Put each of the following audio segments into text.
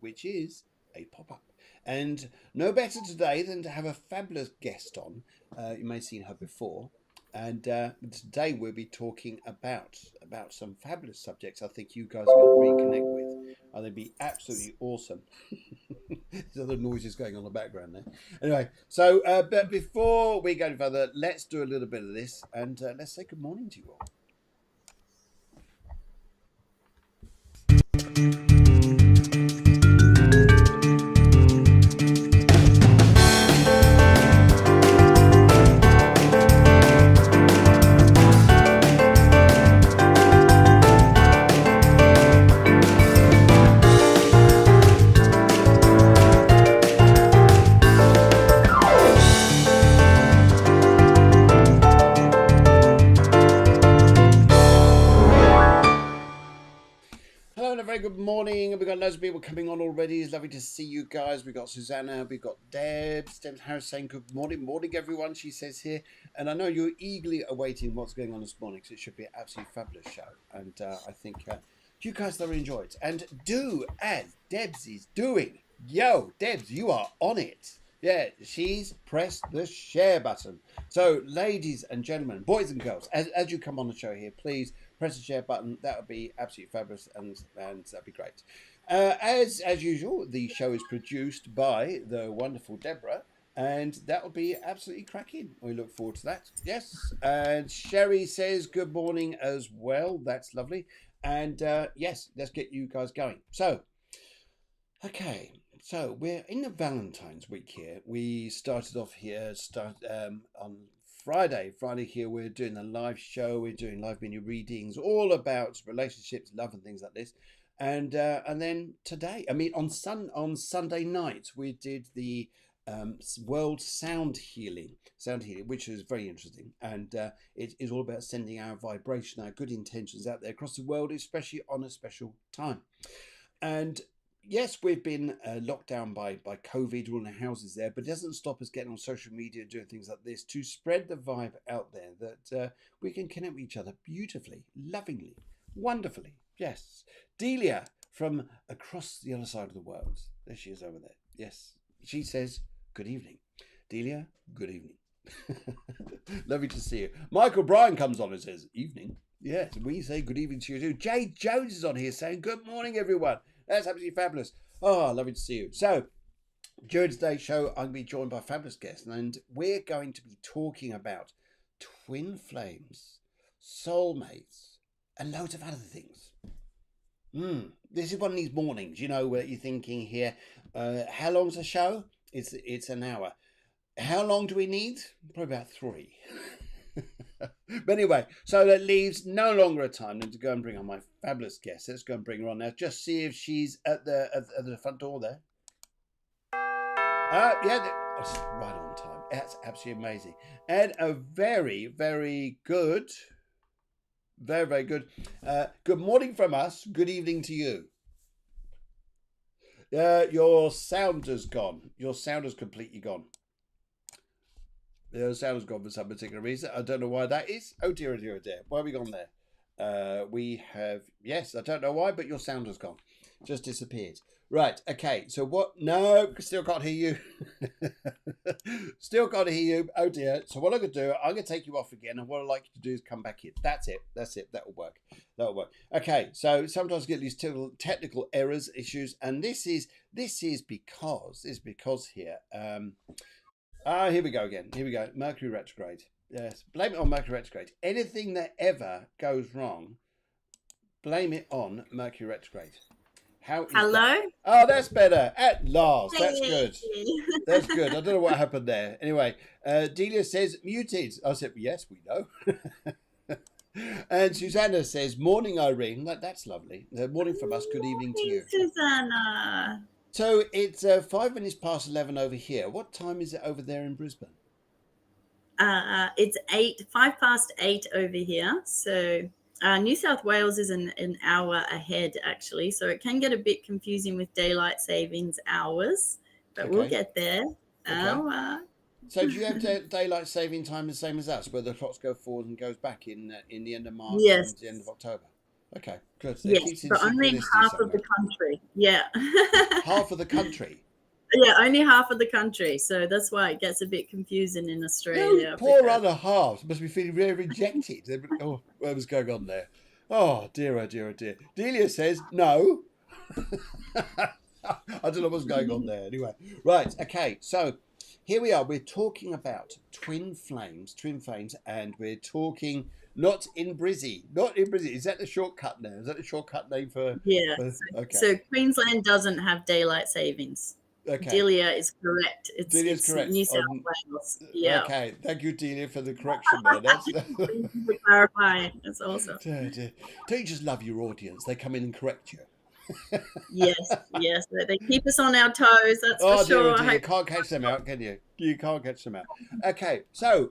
which is a pop-up. And no better today than to have a fabulous guest on. You may have seen her before. And today we'll be talking about some fabulous subjects I think you guys are going to reconnect with. And they'd be absolutely awesome. There's other noises going on in the background there. Anyway, so but before we go any further, let's do a little bit of this and let's say good morning to you all. Hello and a very good morning. We've got loads of people coming on already. It's lovely to see you guys. We've got Susanna, we've got Debs. Debs Harris saying good morning. Morning, everyone, she says here. And I know you're eagerly awaiting what's going on this morning, because it should be an absolutely fabulous show. And I think you guys thoroughly enjoy it. And do as Debs is doing. Yo, Debs, you are on it. Yeah, she's pressed the share button. So, ladies and gentlemen, boys and girls, as you come on the show here, please press the share button. That would be absolutely fabulous, and that'd be great. As usual, the show is produced by the wonderful Deborah, and that will be absolutely cracking. We look forward to that. Yes, and Sherry says good morning as well. That's lovely. And yes, let's get you guys going. So, okay. So we're in the Valentines week here. We started off here on Friday. Friday here we're doing a live show. We're doing live mini readings, all about relationships, love, and things like this. And then today, on Sunday night, we did the World Sound Healing, which is very interesting. And it is all about sending our vibration, our good intentions out there across the world, especially on a special time. And yes, we've been locked down by COVID, all in the houses there, but it doesn't stop us getting on social media, doing things like this to spread the vibe out there that we can connect with each other beautifully, lovingly, wonderfully. Yes. Delia from across the other side of the world. There she is over there. Yes. She says, good evening. Delia, good evening. Lovely to see you. Michael Bryan comes on and says, evening. Yes, we say good evening to you too. Jay Jones is on here saying, good morning, everyone. That's absolutely fabulous. Oh, lovely to see you. So, during today's show, I'm going to be joined by a fabulous guest, and we're going to be talking about twin flames, soulmates, and loads of other things. This is one of these mornings, where you're thinking here, how long's the show? It's an hour. How long do we need? Probably about 3. But anyway, so that leaves no longer a time than to go and bring on my fabulous guest. Let's go and bring her on now. Just see if she's at the front door there. Yeah, right on time. That's absolutely amazing. And a very, very good, good morning from us. Good evening to you. Your sound has gone. Your sound has completely gone. The sound has gone for some particular reason. I don't know why that is. Oh dear, oh dear, oh dear. Why have we gone there? We have, yes, I don't know why, but your sound has gone. Just disappeared. Right, okay. So what? No, still can't hear you. Still can't hear you. Oh dear. So what I'm going to do, I'm going to take you off again. And what I'd like you to do is come back in. That's it. That'll work. Okay, so sometimes I get these technical errors, issues. And this is because here, here we go again. Here we go. Mercury retrograde. Yes. Blame it on Mercury retrograde. Anything that ever goes wrong, blame it on Mercury retrograde. How is Hello? that? Oh, that's better. At last. That's Hey. good. That's good. I don't know what happened there. Anyway, Delia says muted. I said, yes, we know. And Susanna says, morning, Irene. That's lovely. Morning from us. Good evening to you. Susanna. So it's 5 minutes past 11 over here. What time is it over there in Brisbane? It's 5:08 over here. So New South Wales is an hour ahead, actually. So it can get a bit confusing with daylight savings hours, but we'll get there. Okay. So do you have daylight saving time the same as us, where the clocks go forward and goes back in the end of March Yes. and the end of October? Okay, good. It Yes, keeps in but only synchronicity half of somewhere. the country. Yeah. Half of the country. Yeah, only half of the country. So that's why it gets a bit confusing in No, Australia poor because other halves must be feeling very rejected. Oh, what was going on there? Oh dear, oh dear, oh dear. Delia says no. I don't know what's going on there. Anyway, right, okay. So here we are. We're talking about twin flames, and we're talking not in Brizzy. Not in Brizzy. Is that the shortcut now? Is that the shortcut name for? yeah. Okay, So Queensland doesn't have daylight savings. okay. Delia is correct. Delia's It's correct. New South Wales. Yeah. Okay, thank you, Delia, for the correction there. That's Thank you for clarifying. That's awesome. don't you just love your audience? They come in and correct you. Yes, yes. They keep us on our toes, that's for Oh dear, oh sure. I dear, hope. can't catch them out, can you? You can't catch them out. Okay, so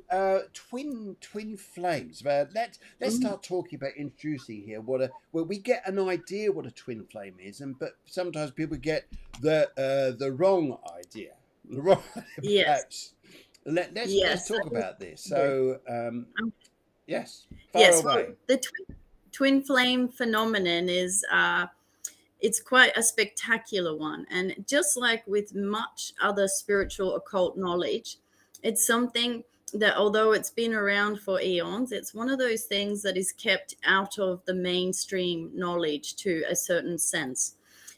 twin flames. Let's start talking about introducing here. Well, we get an idea what a twin flame is, but sometimes people get the wrong idea. The wrong, Yes. perhaps. Let's talk about this. So yes, far yes. away. Well, the twin flame phenomenon is it's quite a spectacular one. And just like with much other spiritual occult knowledge, it's something that, although it's been around for eons, it's one of those things that is kept out of the mainstream knowledge to a certain sense.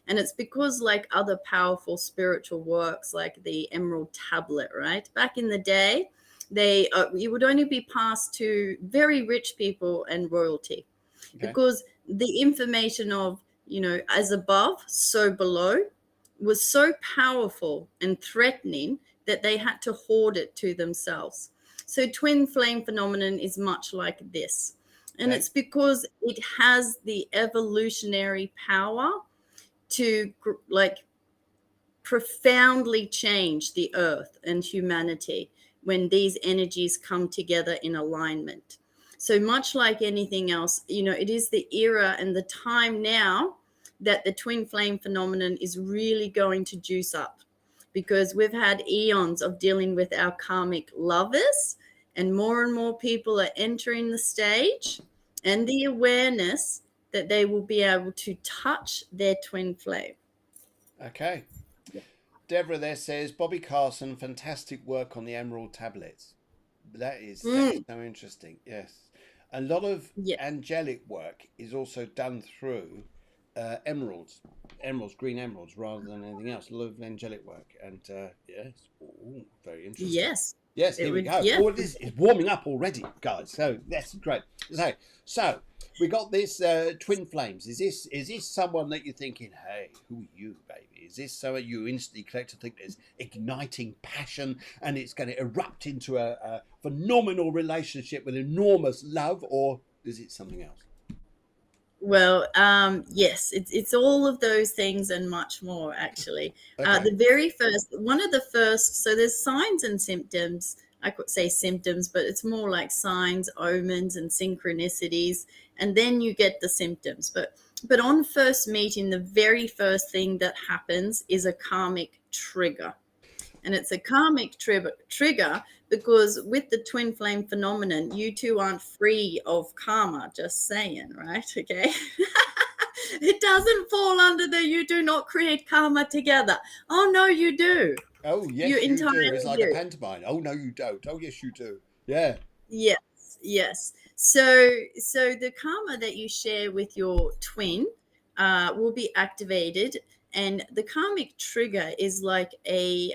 And it's because, like other powerful spiritual works, like the Emerald Tablet, right? Back in the day, you would only be passed to very rich people and royalty, because the information of, as above, so below, was so powerful and threatening that they had to hoard it to themselves. So twin flame phenomenon is much like this. And it's because it has the evolutionary power to profoundly change the earth and humanity when these energies come together in alignment. So much like anything else, it is the era and the time now that the twin flame phenomenon is really going to juice up, because we've had eons of dealing with our karmic lovers, and more people are entering the stage and the awareness that they will be able to touch their twin flame. Okay. Deborah there says Bobby Carson, fantastic work on the Emerald tablets. That is so interesting. Yes, a lot of angelic work is also done through emeralds, green emeralds, rather than anything else. A lot of angelic work, and yes, very interesting. Yes, here we go. Yeah. Oh, it's warming up already, guys. So that's great. So we got this twin flames. Is this someone that you're thinking, hey, who are you, baby? Is this someone you instantly collect to think there's igniting passion and it's going to erupt into a phenomenal relationship with enormous love, or is it something else? Well, yes, it's all of those things and much more, actually. Okay. The very first, one of the first, so there's signs and symptoms. I could say symptoms, but it's more like signs, omens, and synchronicities, and then you get the symptoms. But on first meeting, the very first thing that happens is a karmic trigger. And it's a karmic trigger because with the twin flame phenomenon, you two aren't free of karma, just saying, right? Okay. It doesn't fall under the you do not create karma together. Oh, no, you do. Oh, yes, you do. It's like a pantomime. Oh, no, you don't. Oh, yes, you do. Yeah. Yes. So the karma that you share with your twin will be activated. And the karmic trigger is like a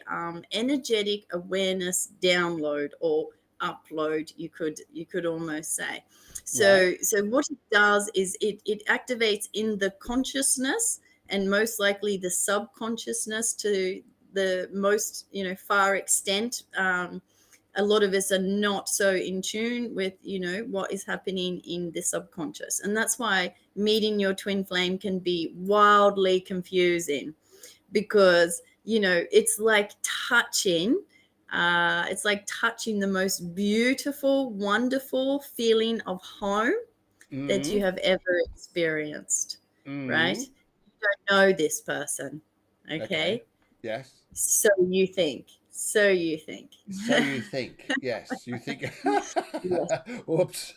energetic awareness download or upload, you could almost say. So what it does is it activates in the consciousness, and most likely the subconsciousness to the most far extent. A lot of us are not so in tune with what is happening in the subconscious, and that's why meeting your twin flame can be wildly confusing, because it's like touching the most beautiful, wonderful feeling of home that you have ever experienced. Right? You don't know this person, okay? Yes. So you think. So you think. So you think. Yes. You think. Yes. Whoops.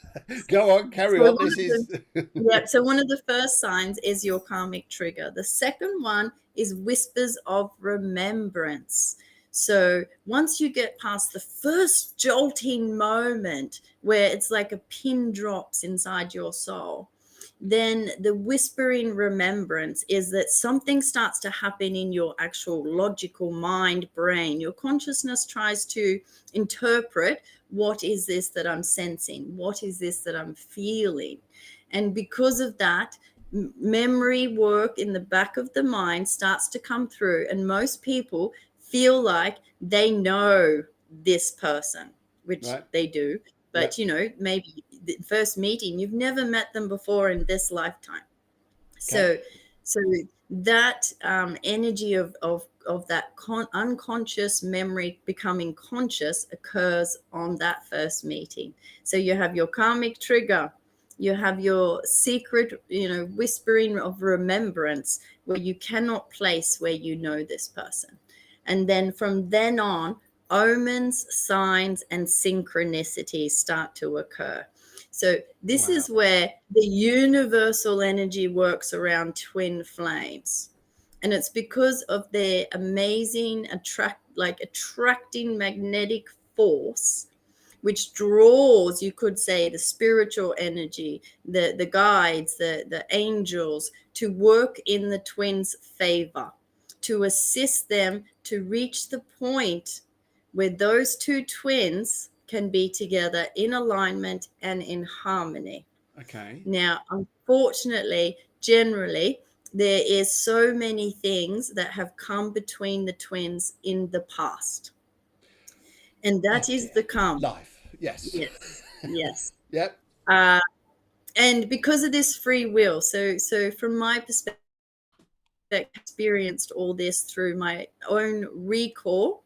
Go on. Carry So on. one This of the is. yeah, so one of the first signs is your karmic trigger. The second one is whispers of remembrance. So once you get past the first jolting moment where it's like a pin drops inside your soul, then the whispering remembrance is that something starts to happen in your actual logical mind brain. Your consciousness tries to interpret, what is this that I'm sensing? What is this that I'm feeling? And because of that, memory work in the back of the mind starts to come through, and most people feel like they know this person, which Right. they do, but Yep. maybe the first meeting, you've never met them before in this lifetime. Okay. So that energy of that unconscious memory becoming conscious occurs on that first meeting. So you have your karmic trigger, you have your secret, whispering of remembrance, where you cannot place where you know this person. And then from then on, omens, signs, and synchronicities start to occur. So this Wow. is where the universal energy works around twin flames. And it's because of their amazing attracting magnetic force, which draws, you could say, the spiritual energy, the guides, the angels, to work in the twins' favor, to assist them to reach the point where those two twins can be together in alignment and in harmony. Okay. Now, unfortunately, generally, there is so many things that have come between the twins in the past. And Oh that is dear. the karma. Life. Yes. Yes, yes. Yep. Uh, and because of this free will, so from my perspective, I experienced all this through my own recall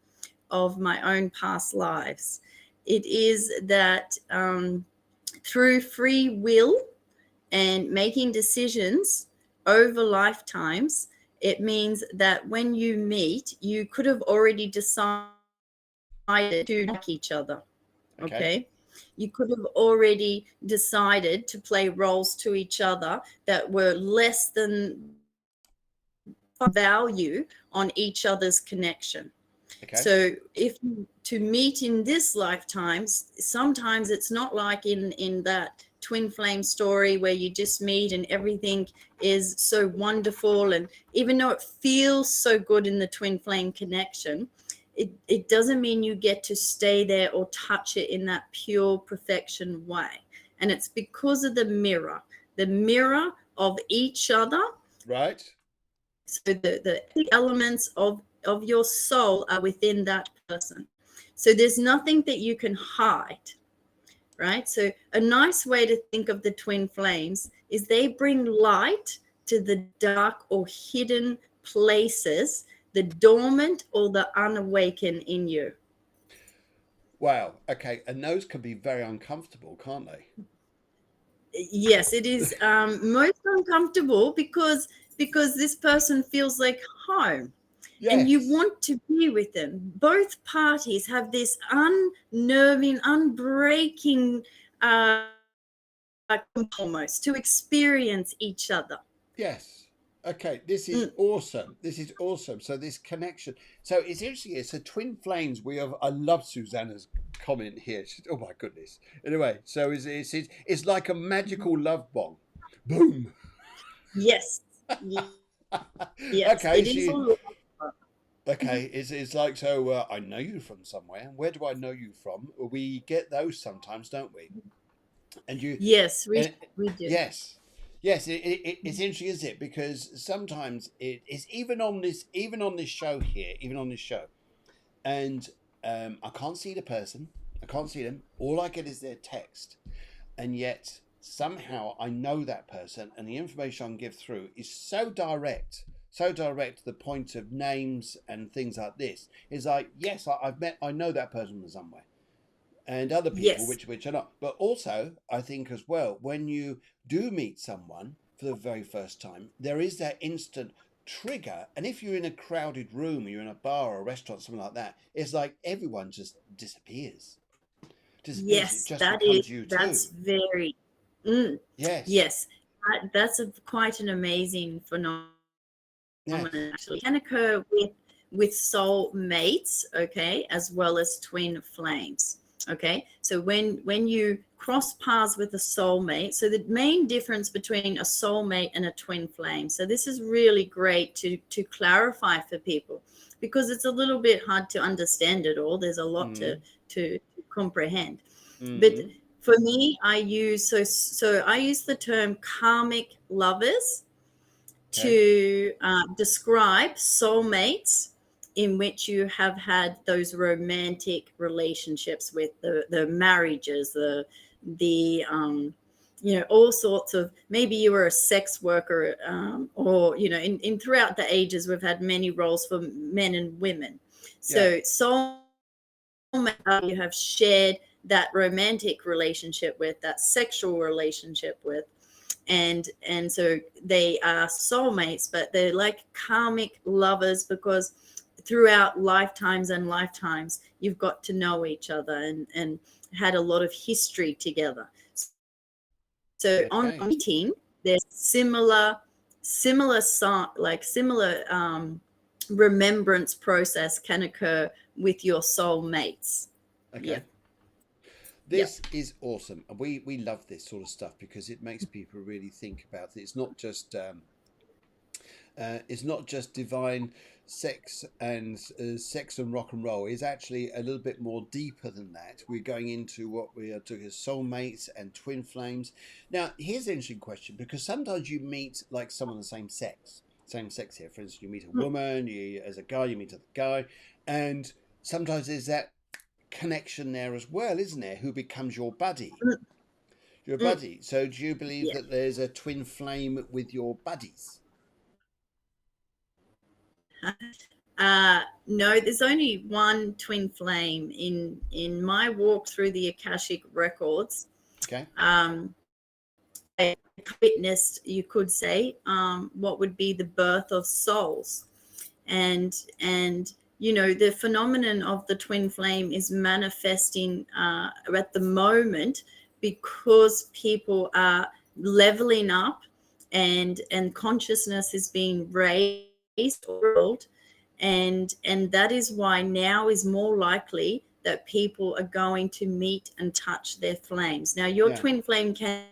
of my own past lives. It is that through free will and making decisions over lifetimes, it means that when you meet, you could have already decided to like each other. Okay. Okay. You could have already decided to play roles to each other that were less than value on each other's connection. Okay. So if to meet in this lifetimes, sometimes it's not like in that twin flame story where you just meet and everything is so wonderful, and even though it feels so good in the twin flame connection, it doesn't mean you get to stay there or touch it in that pure perfection way. And it's because of the mirror of each other. Right. So the elements of your soul are within that person. So there's nothing that you can hide, right? So a nice way to think of the twin flames is they bring light to the dark or hidden places, the dormant or the unawakened in you. Wow. Okay. And those can be very uncomfortable, can't they? Yes, it is most uncomfortable because this person feels like home, and you Yes. want to be with them. Both parties have this unnerving, unbreaking almost to experience each other. Yes. Okay. This is Mm, awesome. This is awesome. So this connection. So it's interesting. It's a twin flames. We have. I love Susanna's comment here. Oh my goodness. Anyway, so it's like a magical love bomb. Boom. yes, yes, Okay. it So is. okay. It's like so. I know you from somewhere. Where do I know you from? We get those sometimes, don't we? And you Yes, and we do. yes, yes, it's interesting, is it? Because sometimes it's even on this show here, even on this show, and I can't see the person, I can't see them. All I get is their text, and yet somehow I know that person, and the information I can give through is so direct to the point of names and things like this. It's like, yes, I know that person from somewhere, and other people Yes, which are not. But also, I think as well, when you do meet someone for the very first time, there is that instant. trigger. And if you're in a crowded room, or you're in a bar or a restaurant, something like that, it's like everyone just disappears. It Yes, just becomes you that's too. very, mm, Yes. yes, that's quite an amazing phenomenon. Yes. Actually, can occur with soul mates, okay, as well as twin flames. Okay, so when you cross paths with a soulmate, so the main difference between a soulmate and a twin flame. So this is really great to clarify for people, because it's a little bit hard to understand it all. There's a lot to comprehend. But Mm-hmm. for me, I use the term karmic lovers Okay. to describe soulmates in which you have had those romantic relationships with, the marriages, the all sorts of, maybe you were a sex worker, or in throughout the ages we've had many roles for men and women. Yeah. So soulmate, you have shared that romantic relationship with, that sexual relationship with, and so they are soulmates, but they're like karmic lovers, because throughout lifetimes and lifetimes you've got to know each other, and had a lot of history together. So on Okay. meeting, there's similar remembrance process can occur with your soulmates. Yeah. Okay. Yep. This is awesome, and we love this sort of stuff because it makes people really think about it. It's not just divine sex and rock and roll. It's actually a little bit more deeper than that. We're going into what we are doing as soulmates and twin flames. Now, here's an interesting question, because sometimes you meet like someone of the same sex. Same sex here. For instance, you meet a woman, as a guy, you meet a guy, and sometimes there's that connection there as well, isn't there? Who becomes your buddy? Your Mm, buddy. So do you believe yeah. that there's a twin flame with your buddies? No, there's only one twin flame in my walk through the Akashic records. Okay. I witnessed, you could say, what would be the birth of souls, and the phenomenon of the twin flame is manifesting at the moment, because people are leveling up, and consciousness is being raised, and that is why now is more likely that people are going to meet and touch their flames. Now, your Yeah. twin flame can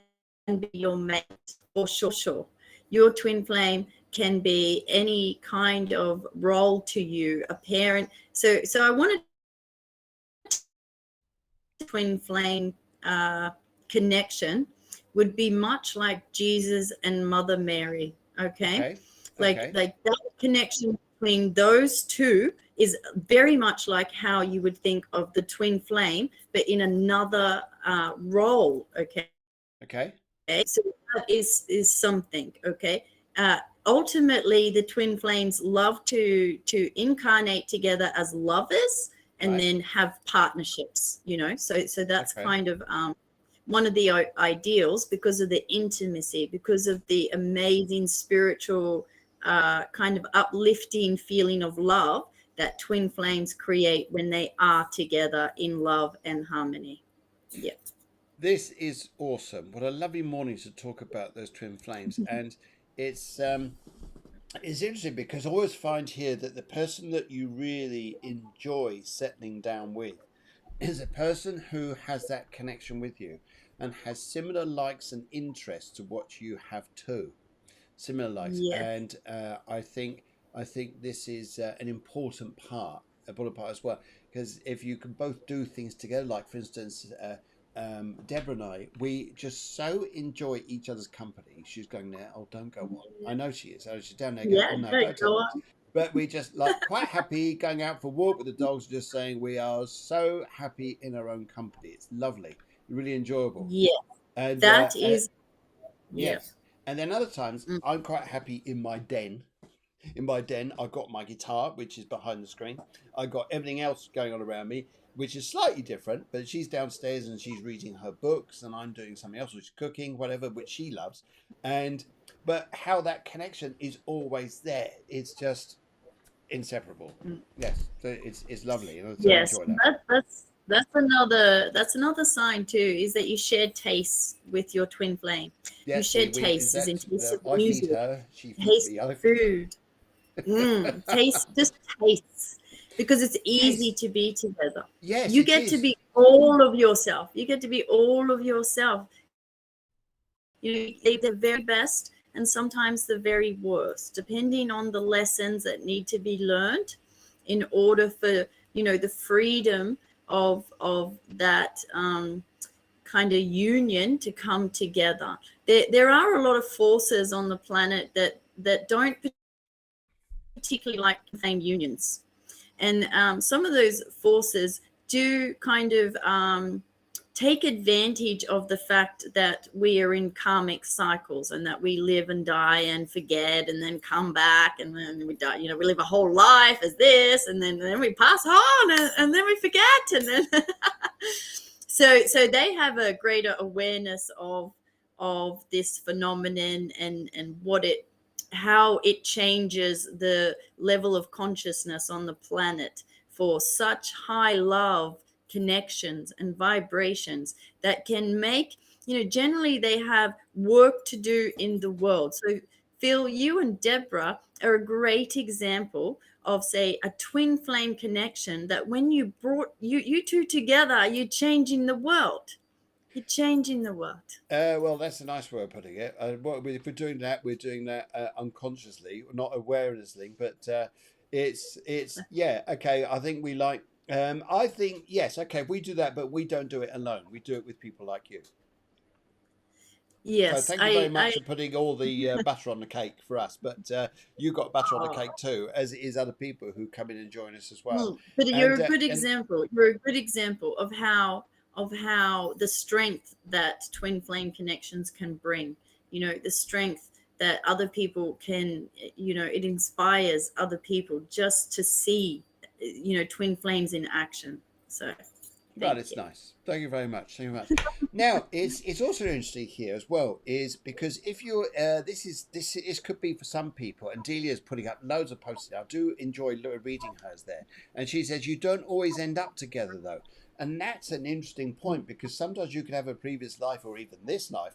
be your mate, or sure. Your twin flame can be any kind of role to you, a parent. So I wanted twin flame connection would be much like Jesus and Mother Mary. Okay, Okay. like Okay. that connection between those two is very much like how you would think of the twin flame, but in another role. Okay, Okay. so that is something. Okay, ultimately the twin flames love to incarnate together as lovers, and Right. then have partnerships, so that's Okay. kind of one of the ideals, because of the intimacy, because of the amazing spiritual kind of uplifting feeling of love that twin flames create when they are together in love and harmony. Yeah. This is awesome. What a lovely morning to talk about those twin flames. And it's um it's interesting because I always find here that the person that you really enjoy settling down with is a person who has that connection with you and has similar likes and interests to what you have too. Similar likes, Yes. and I think this is an important part as well, because if you can both do things together, like for instance, Deborah and I, we just so enjoy each other's company. She's going there. Oh, don't go on. I know she is. Oh, she's down there going. Yeah, Oh no, no, don't tell go them this. on. But we just like quite happy going out for a walk with the dogs. Just saying we are so happy in our own company. It's lovely, really enjoyable, Yeah, and that is, yeah. yes. And then other times Mm. I'm quite happy in my den. In my den, I've got my guitar, which is behind the screen. I've got everything else going on around me, which is slightly different. But she's downstairs and she's reading her books, and I'm doing something else, which is cooking, whatever, which she loves. And but how that connection is always there. It's just inseparable. Yes, so it's lovely, and so I Yes, enjoy that. that's another sign too, is that you share tastes with your twin flame. You Yes, share we is tastes, as in that taste of I feed music, her, she feeds taste me. of food, taste, just tastes, because it's easy Yes, to be together. yes, You it get to is. be all of yourself. You get to be all of yourself. You know, the very best and sometimes the very worst, depending on the lessons that need to be learned in order for, you know, the freedom of that kind of union to come together. There are a lot of forces on the planet that don't particularly like plain unions, and some of those forces do kind of take advantage of the fact that we are in karmic cycles and that we live and die and forget and then come back, and then we die, you know, we live a whole life as this, and then we pass on, and then we forget, and then so they have a greater awareness of this phenomenon, and what it, how it changes the level of consciousness on the planet for such high love connections and vibrations that can make, you know, generally they have work to do in the world. So Phil, you and Deborah are a great example of, say, a twin flame connection, that when you brought you two together, you're changing the world. You're changing the world. Well, that's a nice way of putting it. If we're doing that unconsciously, not awarenessly, but it's yeah, okay. I think we like. I think yes, okay. We do that, but we don't do it alone. We do it with people like you. So Yes, thank you very much for putting all the butter on the cake for us. But you got butter on the cake too, as it is other people who come in and join us as well. But you're And a good and example. You're a good example of how the strength that twin flame connections can bring. You know, the strength that other people can. You know, it inspires other people just to see, you know, twin flames in action. So, right, thank it's you. nice. Thank you very much. Thank you very much. Now, it's also interesting here as well, is because if you're this could be for some people, and Delia's putting up loads of posts. I do enjoy reading hers there, and she says you don't always end up together though, and that's an interesting point because sometimes you can have a previous life or even this life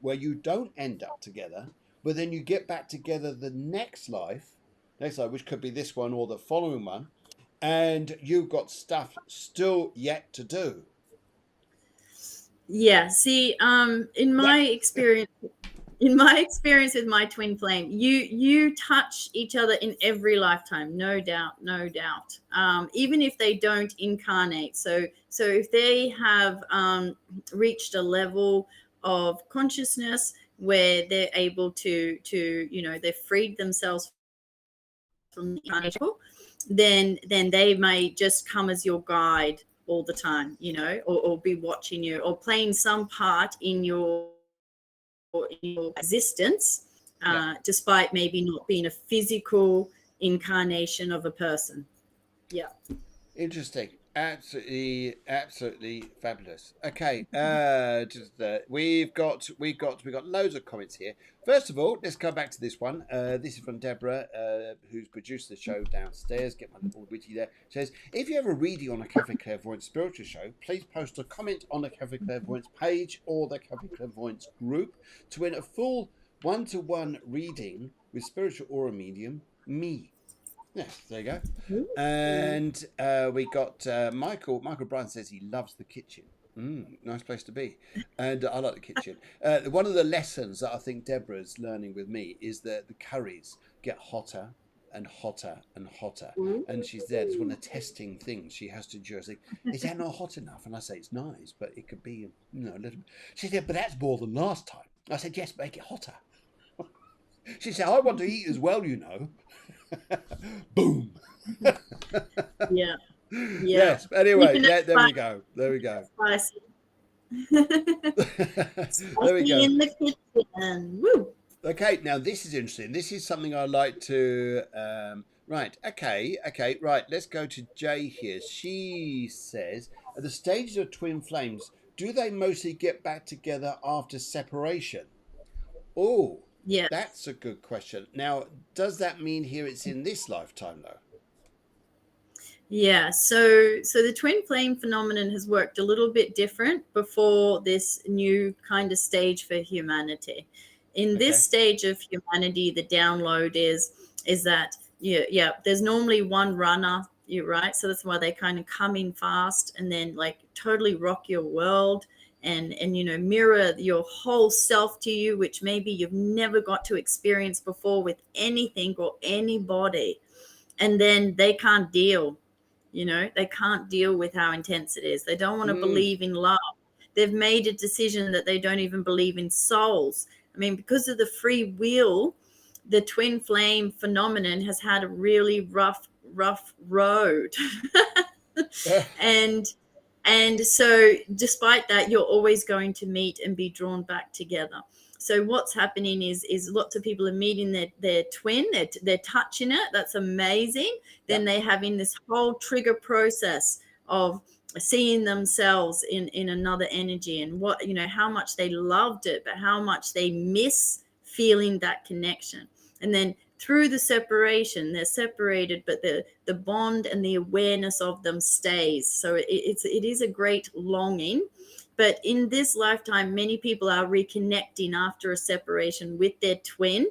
where you don't end up together, but then you get back together the next life, which could be this one or the following one, and you've got stuff still yet to do. Yeah. See, That in my experience with my twin flame, you touch each other in every lifetime, no doubt, no doubt. Even if they don't incarnate, so if they have reached a level of consciousness where they're able to, you know, they've freed themselves from the incarnation, then they may just come as your guide all the time, you know, or be watching you or playing some part in your existence, yeah, despite maybe not being a physical incarnation of a person. Yeah. interesting. Absolutely, absolutely fabulous. Okay, we've got loads of comments here. First of all, let's go back to this one. This is from Deborah, who's produced the show downstairs. Get my little witty there. Says, if you have a reading on a Cafe Clairvoyance spiritual show, please post a comment on the Cafe Clairvoyance page or the Cafe Clairvoyance group to win a full one-to-one reading with spiritual aura medium me. Yes, there you go. And we got Michael. Michael Bryan says he loves the kitchen. Nice place to be. And I like the kitchen. One of the lessons that I think Deborah's learning with me is that the curries get hotter and hotter and hotter. And she's there. It's one of the testing things she has to do. Like, is that not hot enough? And I say, it's nice, but it could be, a little bit. She said, but that's more than last time. I said, yes, make it hotter. She said, I want to eat as well, you know. Boom. Yeah. Yeah. Yes. Anyway, Keeping it there we go. There we go. spicy. There we Spicy go. in the kitchen. Woo. Okay, now this is interesting. This is something I like to. Right. Okay. Okay. Right. Let's go to Jay here. She says, at the stages of twin flames, do they mostly get back together after separation? Oh. Yeah. That's a good question. Now, does that mean here it's in this lifetime though? Yeah, so the twin flame phenomenon has worked a little bit different before this new kind of stage for humanity. In this Okay. stage of humanity, the download is that yeah, there's normally one runner, you're right. So that's why they kind of come in fast and then like totally rock your world and mirror your whole self to you, which maybe you've never got to experience before with anything or anybody. And then they can't deal. They can't deal with how intense it is. They don't want to Mm. believe in love. They've made a decision that they don't even believe in souls. I mean, because of the free will, the twin flame phenomenon has had a really rough road. and and so despite that, you're always going to meet and be drawn back together. So what's happening is lots of people are meeting their twin, they're touching it. That's amazing. Then Yep. they're having this whole trigger process of seeing themselves in another energy, and what how much they loved it, but how much they miss feeling that connection. And then through the separation, they're separated, but the bond and the awareness of them stays. So it is a great longing. But in this lifetime, many people are reconnecting after a separation with their twin.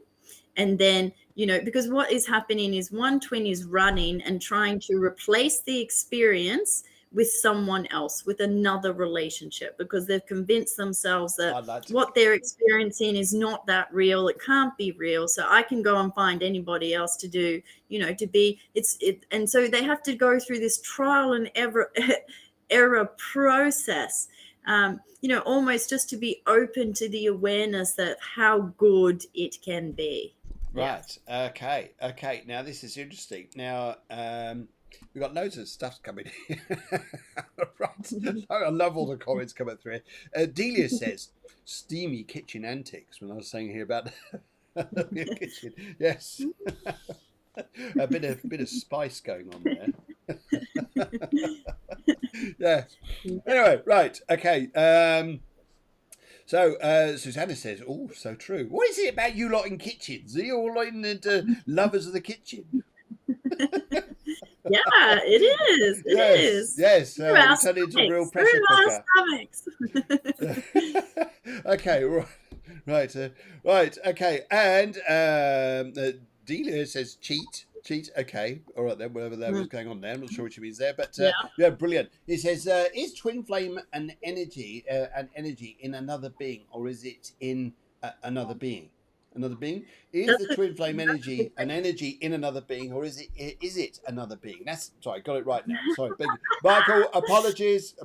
And then, because what is happening is one twin is running and trying to replace the experience with someone else, with another relationship, because they've convinced themselves that what they're experiencing is not that real. It can't be real. So I can go and find anybody else to do, to be and so they have to go through this trial and error process, almost just to be open to the awareness that how good it can be. Right. Okay. Now this is interesting. Now we've got loads of stuff coming in. Right. I love all the comments coming through. Delia says, "Steamy kitchen antics." When I was saying here about the kitchen, yes, a bit of spice going on there. Yes. Anyway, right. Okay. So Susanna says, "Oh, so true. What is it about you lot in kitchens? Are you all into lovers of the kitchen?" Yeah, it is. It is. Yes. Through our You turn into a real pressure Through our cooker. Okay, right, right. Okay, and Delia says cheat. Okay, all right then. Whatever that was going on there, I'm not sure what she means there, but yeah, brilliant. It says, "Is twin flame an energy in another being, or is it in another being? Another being? Is the twin flame energy an energy in another being, or is it another being?" That's sorry, got it right now. Sorry, Michael. Apologies.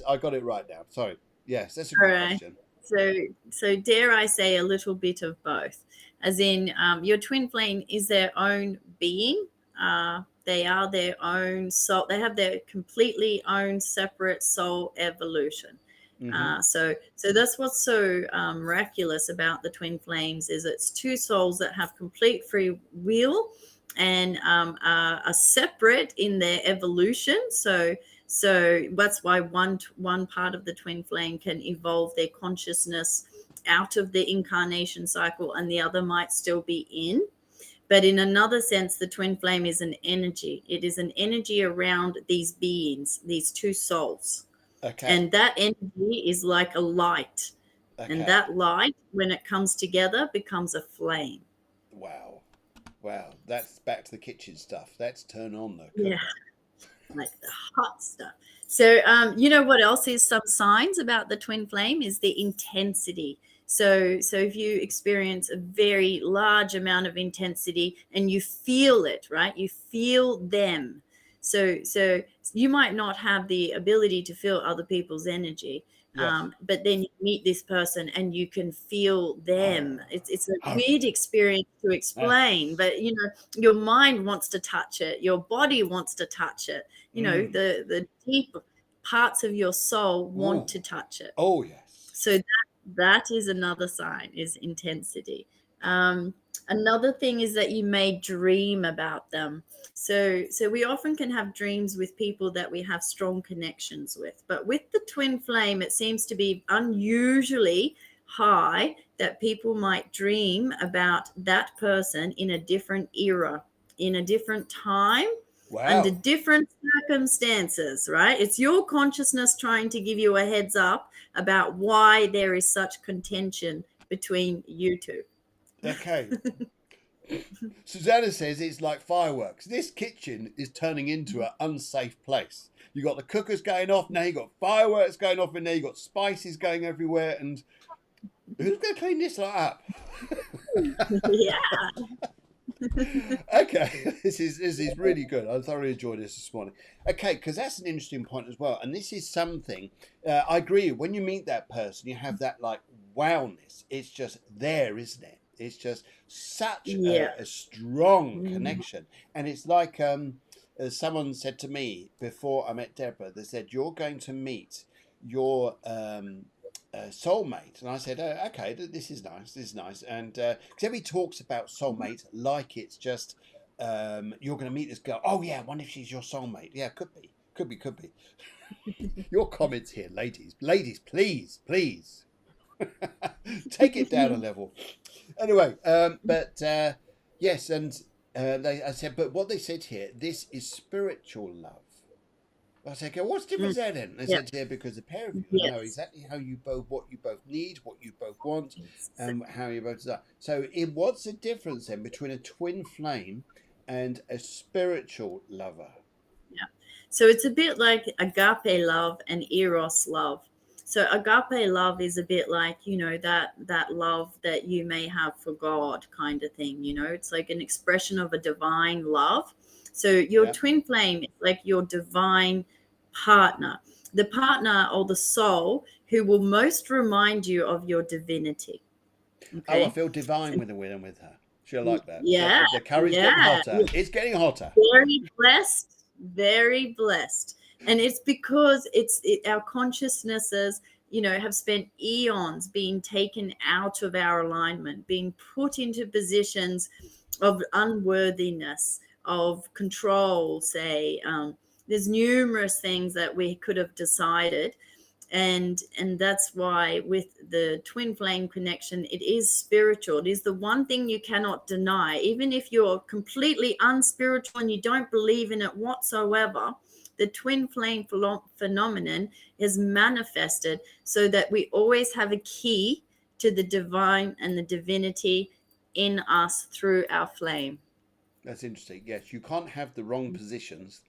I got it right now. Sorry. Yes, that's a good question. So dare I say a little bit of both, as in your twin flame is their own being. They are their own soul. They have their completely own separate soul evolution. So that's what's so miraculous about the twin flames is it's two souls that have complete free will and are separate in their evolution. So that's why one part of the twin flame can evolve their consciousness out of the incarnation cycle, and the other might still be in. But in another sense, the twin flame is an energy. It is an energy around these beings, these two souls. Okay. And that energy is like a light. Okay. And that light, when it comes together, becomes a flame. Wow. That's back to the kitchen stuff. Let's turn on the cooker. Yeah. Like the hot stuff. So, what else is some signs about the twin flame is the intensity. So if you experience a very large amount of intensity and you feel it, right? You feel them. So you might not have the ability to feel other people's energy. Yes. But then you meet this person and you can feel them. It's a weird experience to explain, but your mind wants to touch it. Your body wants to touch it. The deep parts of your soul want to touch it. Oh, yes. So that is another sign, is intensity. Another thing is that you may dream about them. So we often can have dreams with people that we have strong connections with. But with the twin flame, it seems to be unusually high that people might dream about that person in a different era, in a different time, under Wow. different circumstances, right? It's your consciousness trying to give you a heads up about why there is such contention between you two. Okay. Susanna says it's like fireworks. This kitchen is turning into an unsafe place. You got the cookers going off, now you got fireworks going off in there, you got spices going everywhere, and who's going to clean this lot up? Yeah. Okay, this is really good. I thoroughly enjoyed this morning. Okay, because that's an interesting point as well, and this is something I agree. When you meet that person, you have that like wowness. It's just there, isn't it? It's just such a strong connection, and it's like as someone said to me before I met Deborah. They said you're going to meet your soulmate, and I said, okay, this is nice, and because everybody talks about soulmates like it's just you're going to meet this girl. Oh yeah, I wonder if she's your soulmate. Yeah, could be. Your comments here, ladies, please, take it down a level. Anyway, but yes, and I said, but what they said here, this is spiritual love. I said, okay, what's the difference there then? They said, yeah, because the pair of you know exactly what you both need, what you both want, and how you both desire. So what's the difference then between a twin flame and a spiritual lover? Yeah. So it's a bit like agape love and eros love. So agape love is a bit like, that love that you may have for God kind of thing, it's like an expression of a divine love. So your twin flame is like your divine partner, the partner or the soul who will most remind you of your divinity. Okay? Oh, I feel divine when I'm with her. She'll like that. Yeah. The curry's getting hotter. It's getting hotter. Very blessed. Very blessed. And it's because our consciousnesses, have spent eons being taken out of our alignment, being put into positions of unworthiness, of control, say. There's numerous things that we could have decided. And that's why with the twin flame connection, it is spiritual. It is the one thing you cannot deny. Even if you're completely unspiritual and you don't believe in it whatsoever, the twin flame phenomenon is manifested so that we always have a key to the divine and the divinity in us through our flame. That's interesting. Yes, you can't have the wrong positions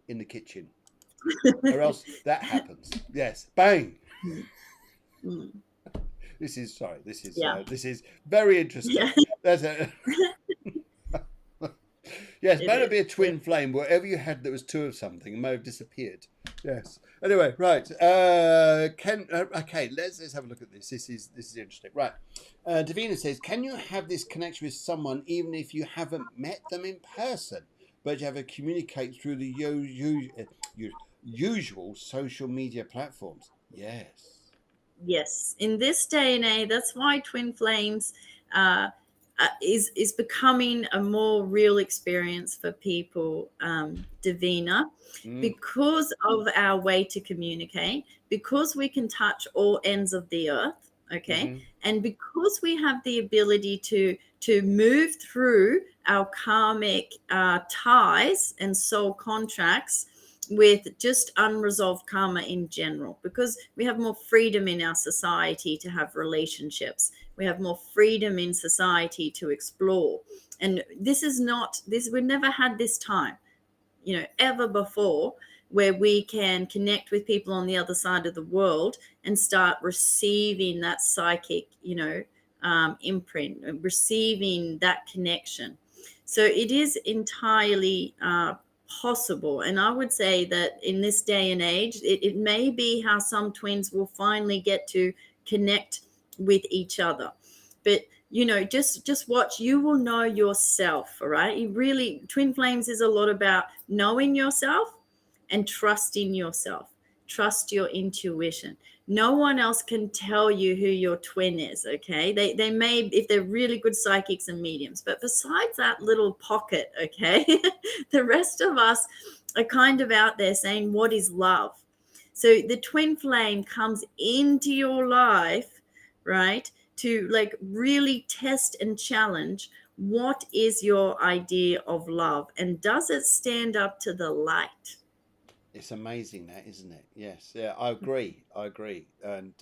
in the kitchen, or else that happens. Yes, bang. This is very interesting. Yeah. That's a yes, may not be a twin flame. Whatever you had that was two of something, it may have disappeared. Yes. Anyway, right. Okay, let's have a look at this. This is interesting. Right. Davina says, can you have this connection with someone even if you haven't met them in person, but you have to communicate through the usual social media platforms? Yes. Yes. In this day and age, that's why twin flames is becoming a more real experience for people, Davina, because of our way to communicate, because we can touch all ends of the earth, okay, and because we have the ability to move through our karmic ties and soul contracts with just unresolved karma in general, because we have more freedom in our society to have relationships. We have more freedom in society to explore. And we've never had this time, ever before, where we can connect with people on the other side of the world and start receiving that psychic, imprint, receiving that connection. So it is entirely possible. And I would say that in this day and age, it may be how some twins will finally get to connect with each other. But just watch, you will know yourself. All right, you really, twin flames is a lot about knowing yourself and trusting yourself. Trust your intuition. No one else can tell you who your twin is. Okay, they may, if they're really good psychics and mediums, but besides that little pocket, okay, the rest of us are kind of out there saying, what is love? So the twin flame comes into your life, right? To like really test and challenge what is your idea of love, and does it stand up to the light? It's amazing that, isn't it? Yes, yeah, I agree. And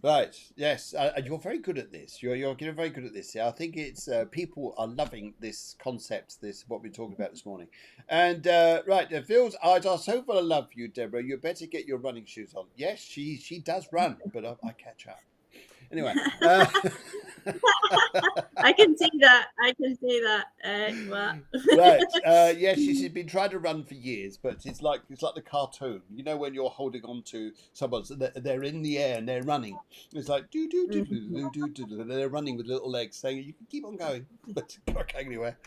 right, yes, you're very good at this. You're getting very good at this. Yeah, I think it's people are loving this concept. This what we're talking about this morning. And right, Phil's eyes are so full of love for you, Deborah. You better get your running shoes on. Yes, she does run, but I catch up. Anyway. I can see that. I can see that. Well. Right. Yes, she's been trying to run for years, but it's like the cartoon. You know when you're holding on to someone, so they're in the air and they're running. It's like do do do do do do do. They're running with little legs, saying you can keep on going, but not going anywhere.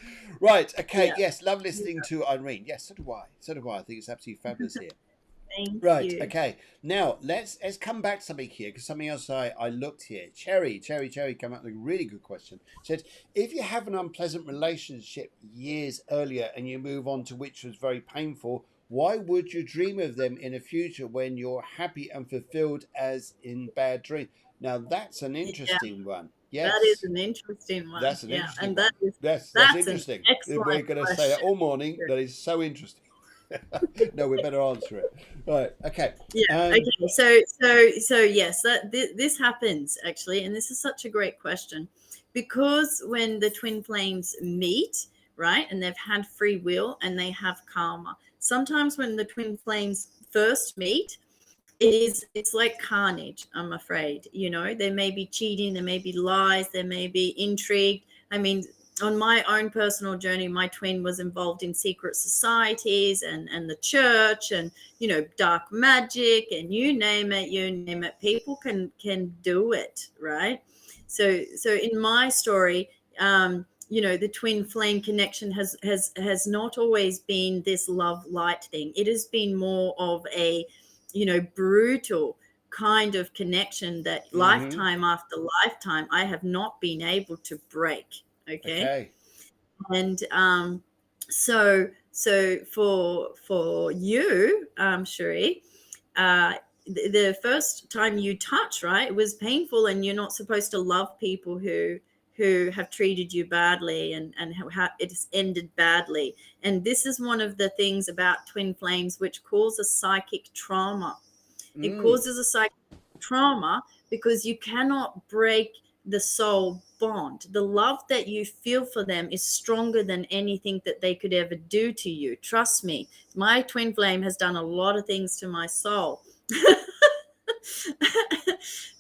Right. Okay. Yeah. Yes. Love listening to Irene. Yes. So do I. So do I. I think it's absolutely fabulous here. Thank Right. you. Okay. Now let's come back to something here, because something else I looked here. Cherry came up with a really good question. Said, if you have an unpleasant relationship years earlier and you move on to which was very painful, why would you dream of them in the future when you're happy and fulfilled as in bad dream? Now that's an interesting one. That is Yes. an interesting one. That's an Yeah, interesting and one. That's that's an interesting. excellent We're going to say it question. all morning. That is so interesting. No, we better answer it. Right. Okay. Yeah. Okay. So yes, this happens actually, and this is such a great question, because when the twin flames meet, right, and they've had free will and they have karma. Sometimes when the twin flames first meet, it's like carnage. I'm afraid. There may be cheating, there may be lies, there may be intrigue. I mean, on my own personal journey, my twin was involved in secret societies and the church, and dark magic, and you name it. People can do it, right? So in my story, the twin flame connection has not always been this love light thing. It has been more of a brutal kind of connection that lifetime after lifetime I have not been able to break. Okay. And so for you, Cherie, the first time you touch, right, it was painful, and you're not supposed to love people who have treated you badly, and how it's ended badly. And this is one of the things about twin flames which causes psychic trauma. It causes a psychic trauma because you cannot break the soul bond. The love that you feel for them is stronger than anything that they could ever do to you. Trust me, my twin flame has done a lot of things to my soul.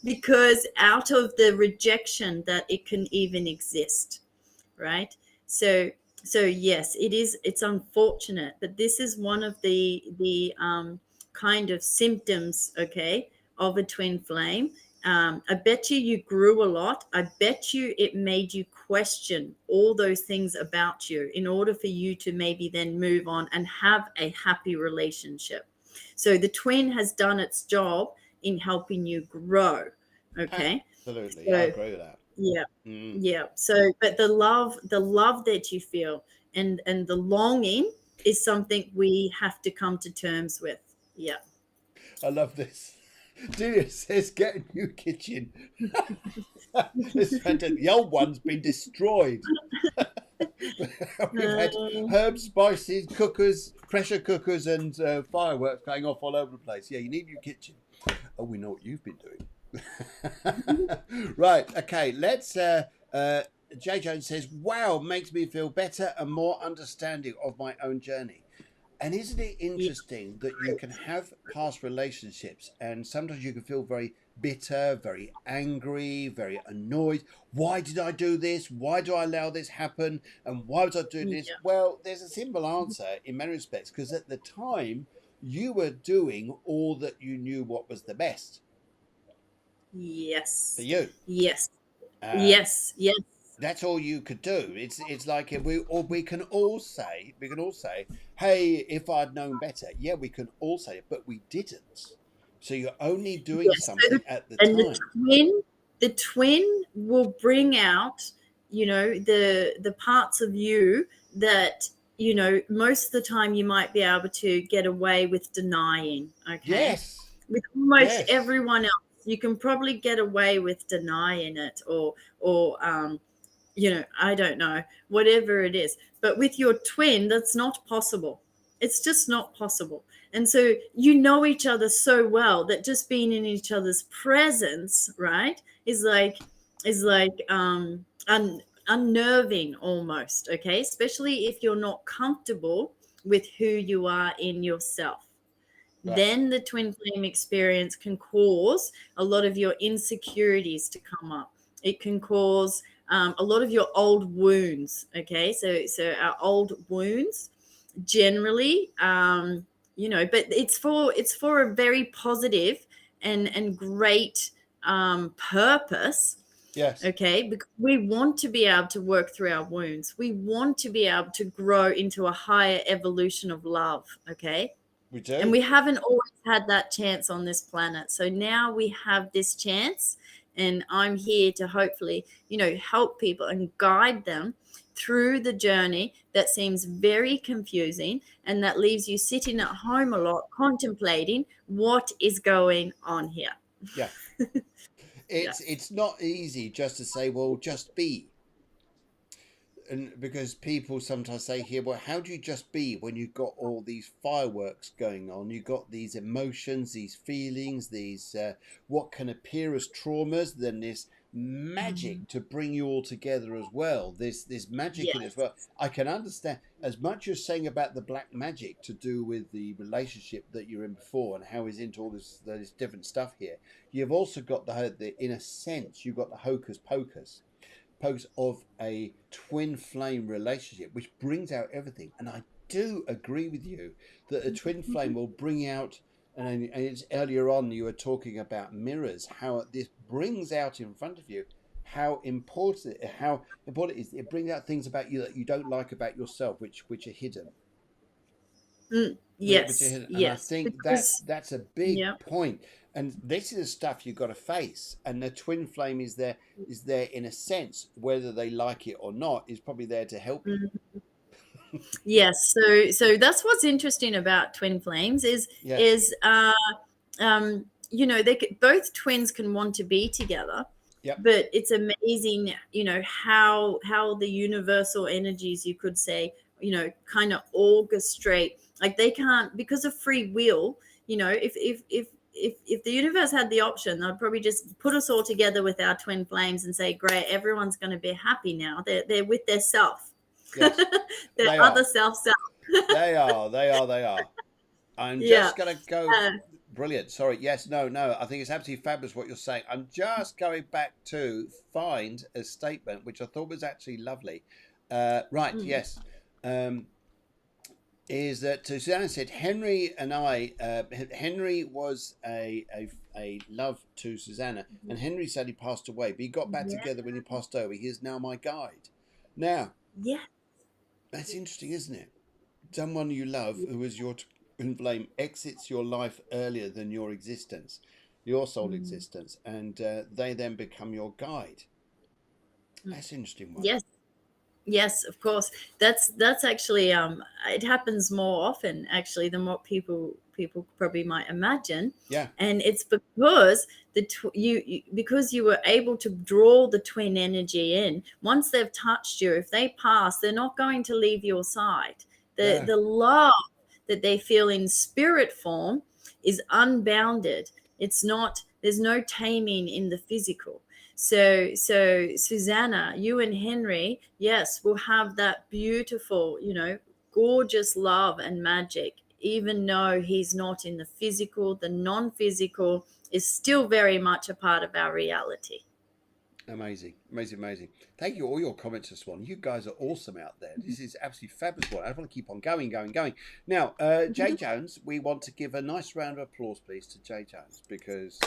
Because out of the rejection that it can even exist, right? So yes, it's unfortunate, but this is one of the kind of symptoms, okay, of a twin flame. I bet you grew a lot. I bet you it made you question all those things about you in order for you to maybe then move on and have a happy relationship. So the twin has done its job in helping you grow. Okay. Absolutely. So, I agree with that. Yeah. So, but the love that you feel and the longing is something we have to come to terms with. Yeah. I love this. Julia says, get a new kitchen. It's fantastic. The old one's been destroyed. We've had herbs, spices, cookers, pressure cookers, and fireworks going off all over the place. Yeah, you need a new kitchen. Oh, we know what you've been doing. Right. Okay. Let's. J. Jones says, "Wow, makes me feel better and more understanding of my own journey." And isn't it interesting that you can have past relationships and sometimes you can feel very bitter, very angry, very annoyed. Why did I do this? Why do I allow this happen? And why was I doing this? Yeah. Well, there's a simple answer in many respects, because at the time you were doing all that you knew what was the best Yes. for you. Yes. Yes. That's all you could do. It's like we can all say, hey, if I'd known better. Yeah, we can all say it, but we didn't. So you're only doing something at the time. The twin will bring out, the parts of you that, most of the time you might be able to get away with denying. Okay. Yes. With almost everyone else. you can probably get away with denying it, or I don't know, whatever it is. But with your twin, that's not possible. It's just not possible. And so you know each other so well that just being in each other's presence, right, is like unnerving almost, okay? Especially if you're not comfortable with who you are in yourself. Right. Then the twin flame experience can cause a lot of your insecurities to come up. It can cause a lot of your old wounds. Okay, so our old wounds generally, but it's for a very positive and great purpose. Yes. Okay, because we want to be able to work through our wounds. We want to be able to grow into a higher evolution of love. Okay, We and do. we haven't always had that chance on this planet. So now we have this chance, and I'm here to hopefully, help people and guide them through the journey that seems very confusing and that leaves you sitting at home a lot contemplating what is going on here. Yeah. Yeah. It's not easy just to say, well, just be. And because people sometimes say here, well, how do you just be when you've got all these fireworks going on? You've got these emotions, these feelings, these what can appear as traumas, then this magic to bring you all together as well. This magic in it as Yes. well. I can understand as much as saying about the black magic to do with the relationship that you're in before and how he's into all this different stuff here. You've also got the in a sense, you've got the hocus pocus of a twin flame relationship, which brings out everything. And I do agree with you that a twin flame will bring out, and it's earlier on you were talking about mirrors, how this brings out in front of you how important it is. It brings out things about you that you don't like about yourself, which are hidden. Which are Yes. hidden. And I Yes. think Because, that's a big yeah. point. And this is the stuff you've got to face. And the twin flame is there in a sense, whether they like it or not, is probably there to help you. Yes. So that's what's interesting about twin flames is Yes. is both twins can want to be together. Yep. But it's amazing, how the universal energies, you could say, kind of orchestrate. Like they can't, because of free will. If the universe had the option, they'd probably just put us all together with our twin flames and say, great, everyone's going to be happy now. They're with their self. Yes. Their They other are. self. They are. I'm Yeah. just going to go. Brilliant. Sorry. Yes. No. I think it's absolutely fabulous what you're saying. I'm just going back to find a statement which I thought was actually lovely. Right. Yes. Is that Susanna said Henry and I? Henry was a love to Susanna, and Henry said he passed away, but he got back together when he passed over. He is now my guide. Now, Yeah. that's interesting, isn't it? Someone you love, who is your twin flame, exits your life earlier than your existence, your soul existence, and they then become your guide. That's an interesting one. Yes, of course. That's actually it happens more often actually than what people probably might imagine. Yeah. And it's because because you were able to draw the twin energy in. Once they've touched you, if they pass, they're not going to leave your side. The love that they feel in spirit form is unbounded. There's no taming in the physical. So Susanna, you and Henry, yes, will have that beautiful, gorgeous love and magic, even though he's not in the physical. The non-physical is still very much a part of our reality. Amazing. Thank you all your comments this one. You guys are awesome out there. This is absolutely fabulous one. I want to keep on going. Now, Jay Jones, we want to give a nice round of applause, please, to Jay Jones, because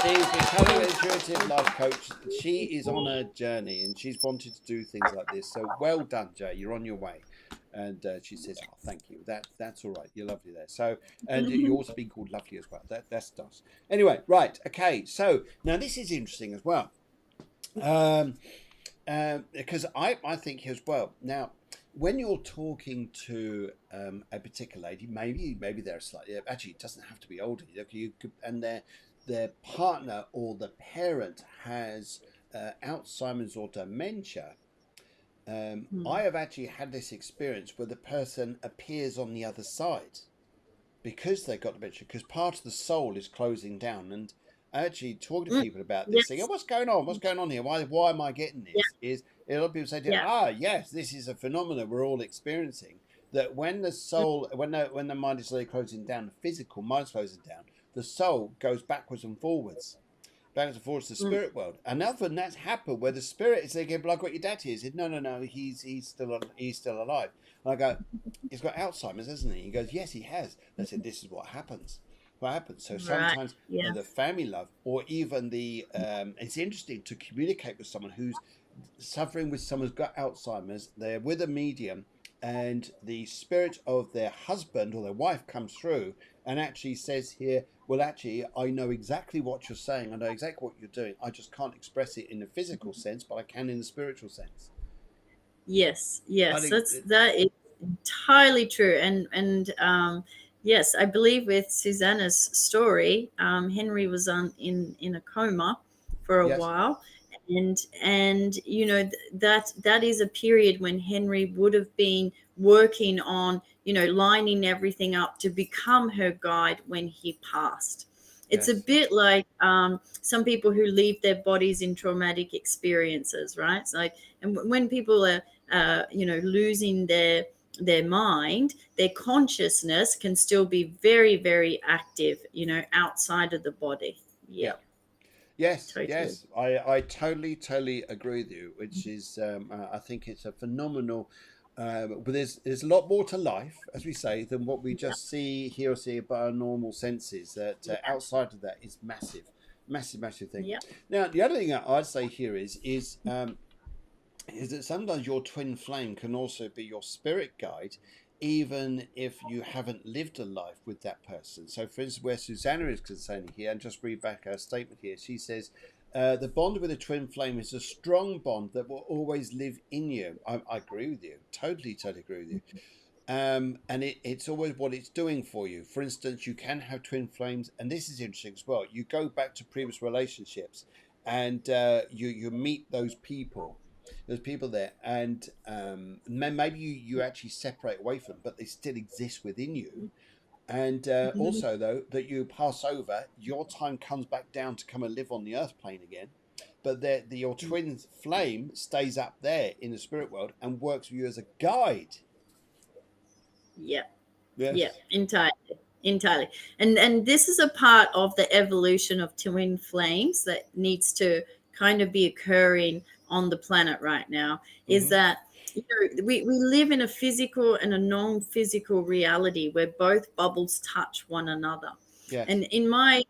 she's becoming an intuitive life coach. She is on a journey and she's wanted to do things like this. So well done, Jay. You're on your way. And she says, "Oh, thank you. That's all right. You're lovely there." So, and you also been called lovely as well. That's nice. Anyway, right. Okay. So now this is interesting as well, because I think as well. Now, when you're talking to a particular lady, maybe they're slightly, actually it doesn't have to be older. You could, and their partner or the parent has Alzheimer's or dementia. I have actually had this experience where the person appears on the other side because they've got dementia, because part of the soul is closing down. And actually talking to people about this, saying, oh, what's going on? What's going on here? Why am I getting this? Is a lot of people say, yes, this is a phenomenon we're all experiencing. That when the soul, when the mind is slowly closing down, the physical mind is closing down, the soul goes backwards and forwards to the spirit world. And often that's happened where the spirit is thinking, "Well, I've got your dad here." He said, "No, he's still alive." And I go, "He's got Alzheimer's, hasn't he?" He goes, "Yes, he has." And I said, "This is what happens." So sometimes the family love, or even it's interesting to communicate with someone who's suffering with someone who's got Alzheimer's. They're with a medium, and the spirit of their husband or their wife comes through and actually says here, well, actually, I know exactly what you're saying. I know exactly what you're doing. I just can't express it in the physical sense, but I can in the spiritual sense. Yes, that is entirely true. And yes, I believe with Susanna's story, Henry was in a coma for a while, and you know that is a period when Henry would have been working on lining everything up to become her guide when he passed. It's a bit like some people who leave their bodies in traumatic experiences, right? It's like, and when people are losing their mind, their consciousness can still be very, very active, outside of the body. Yes, totally. Yes, I totally agree with you, which is I think it's a phenomenal but there's a lot more to life, as we say, than what we just see by our normal senses. That outside of that is massive thing. Now, the other thing I'd say here is that sometimes your twin flame can also be your spirit guide, even if you haven't lived a life with that person. So, for instance, where Susanna is concerned here, and just read back her statement here, she says, the bond with a twin flame is a strong bond that will always live in you. I agree with you. Totally agree with you. And it's always what it's doing for you. For instance, you can have twin flames, and this is interesting as well. You go back to previous relationships, and you meet those people. There's people there, and maybe you actually separate away from them, but they still exist within you. And also, though, that you pass over, your time comes back down to come and live on the earth plane again. But your twin flame stays up there in the spirit world and works with you as a guide. Yeah, entirely. And this is a part of the evolution of twin flames that needs to kind of be occurring on the planet right now, is that we live in a physical and a non-physical reality where both bubbles touch one another. And in my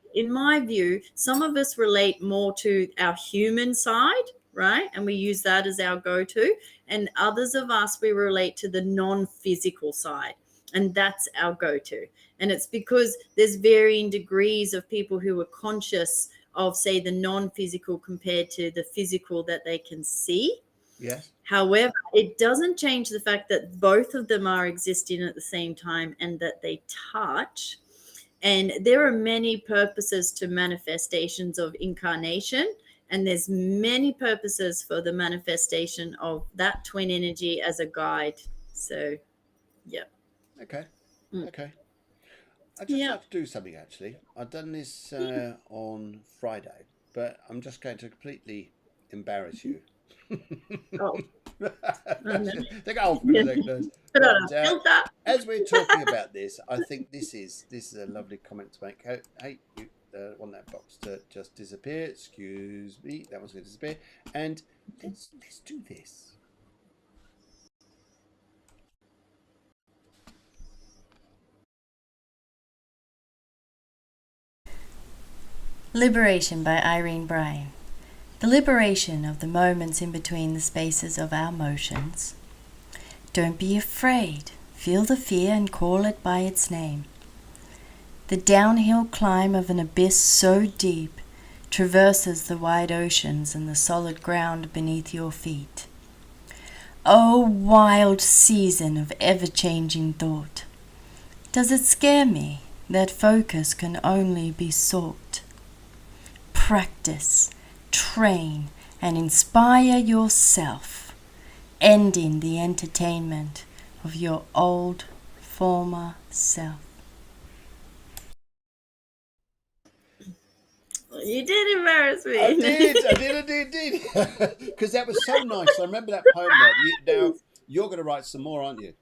view, some of us relate more to our human side, right? And we use that as our go-to. And others of us, we relate to the non-physical side. And that's our go-to. And it's because there's varying degrees of people who are conscious of, say, the non-physical compared to the physical that they can see. Yes. However, it doesn't change the fact that both of them are existing at the same time and that they touch. And there are many purposes to manifestations of incarnation. And there's many purposes for the manifestation of that twin energy as a guide. So, yeah. Okay. I just like to do something, actually. I've done this on Friday, but I'm just going to completely embarrass you. Think as we're talking about this, I think this is a lovely comment to make. Hey, you want that box to just disappear? Excuse me, that one's going to disappear. And let's do this. Liberation by Irene, Bryan. The liberation of the moments in between the spaces of our motions. Don't be afraid. Feel the fear and call it by its name. The downhill climb of an abyss so deep traverses the wide oceans and the solid ground beneath your feet. O wild season of ever-changing thought! Does it scare me that focus can only be sought? Practice, train, and inspire yourself, ending the entertainment of your old former self. You did embarrass me. I did. Because that was so nice. I remember that poem there. Now, you're going to write some more, aren't you?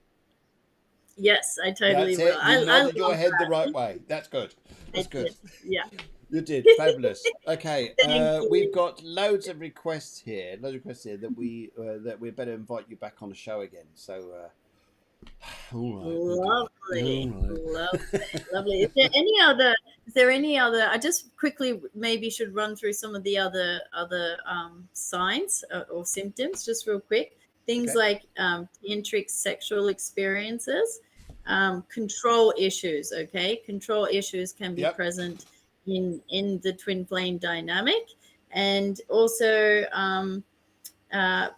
Yes, I totally That's will. it. You nodded I your love head the that. right way. That's good. That's good. Yeah. You did. Fabulous. Okay. Thank you. We've got loads of requests here. That we better invite you back on the show again. So, all right. Lovely, All right. lovely. Is there any other? I just quickly maybe should run through some of the other signs or symptoms, just real quick. Things Okay. like tantric sexual experiences, control issues. Okay, control issues can be Yep. present in the twin flame dynamic, and also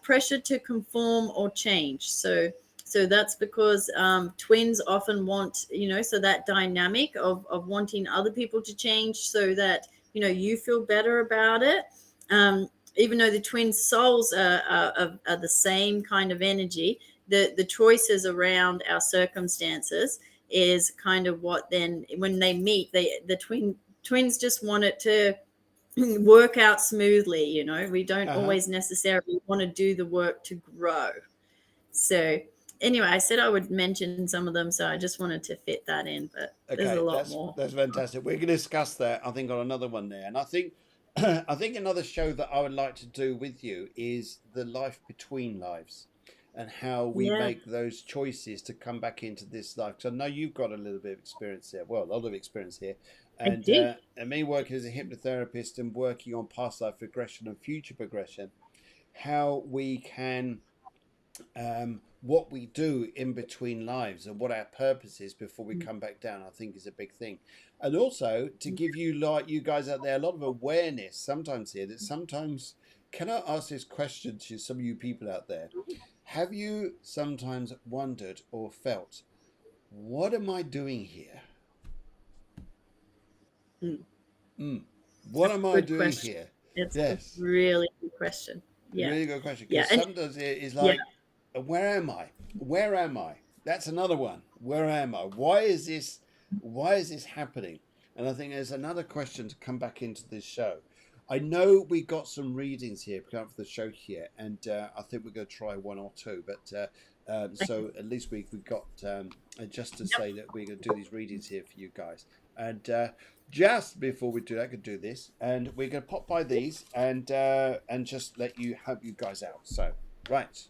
pressure to conform or change. So that's because twins often want, so that dynamic of wanting other people to change so that, you feel better about it. Even though the twin souls are the same kind of energy, the choices around our circumstances is kind of what then when they meet, the twins just want it to work out smoothly. We don't always necessarily want to do the work to grow. So anyway, I said I would mention some of them, so I just wanted to fit that in, but there's a lot more. That's fantastic. We're going to discuss that, I think, on another one there. And I think another show that I would like to do with you is the life between lives and how we make those choices to come back into this life. Because I know you've got a little bit of experience here. Well, a lot of experience here. And me working as a hypnotherapist and working on past life regression and future progression, how we can what we do in between lives and what our purpose is before we come back down, I think is a big thing. And also to give you, like you guys out there, a lot of awareness sometimes here that sometimes, can I ask this question to some of you people out there? Have you sometimes wondered or felt, what am I doing here? What am I doing here? It's a really good question. Yeah. Really good question. Because sometimes it is like, where am I? Where am I? That's another one. Where am I? Why is this happening? And I think there's another question to come back into this show. I know we got some readings here for the show here, and I think we're going to try one or two. But so at least we've got just to say that we're going to do these readings here for you guys. And just before we do that, I could do this, and we're going to pop by these and just help you guys out. So right.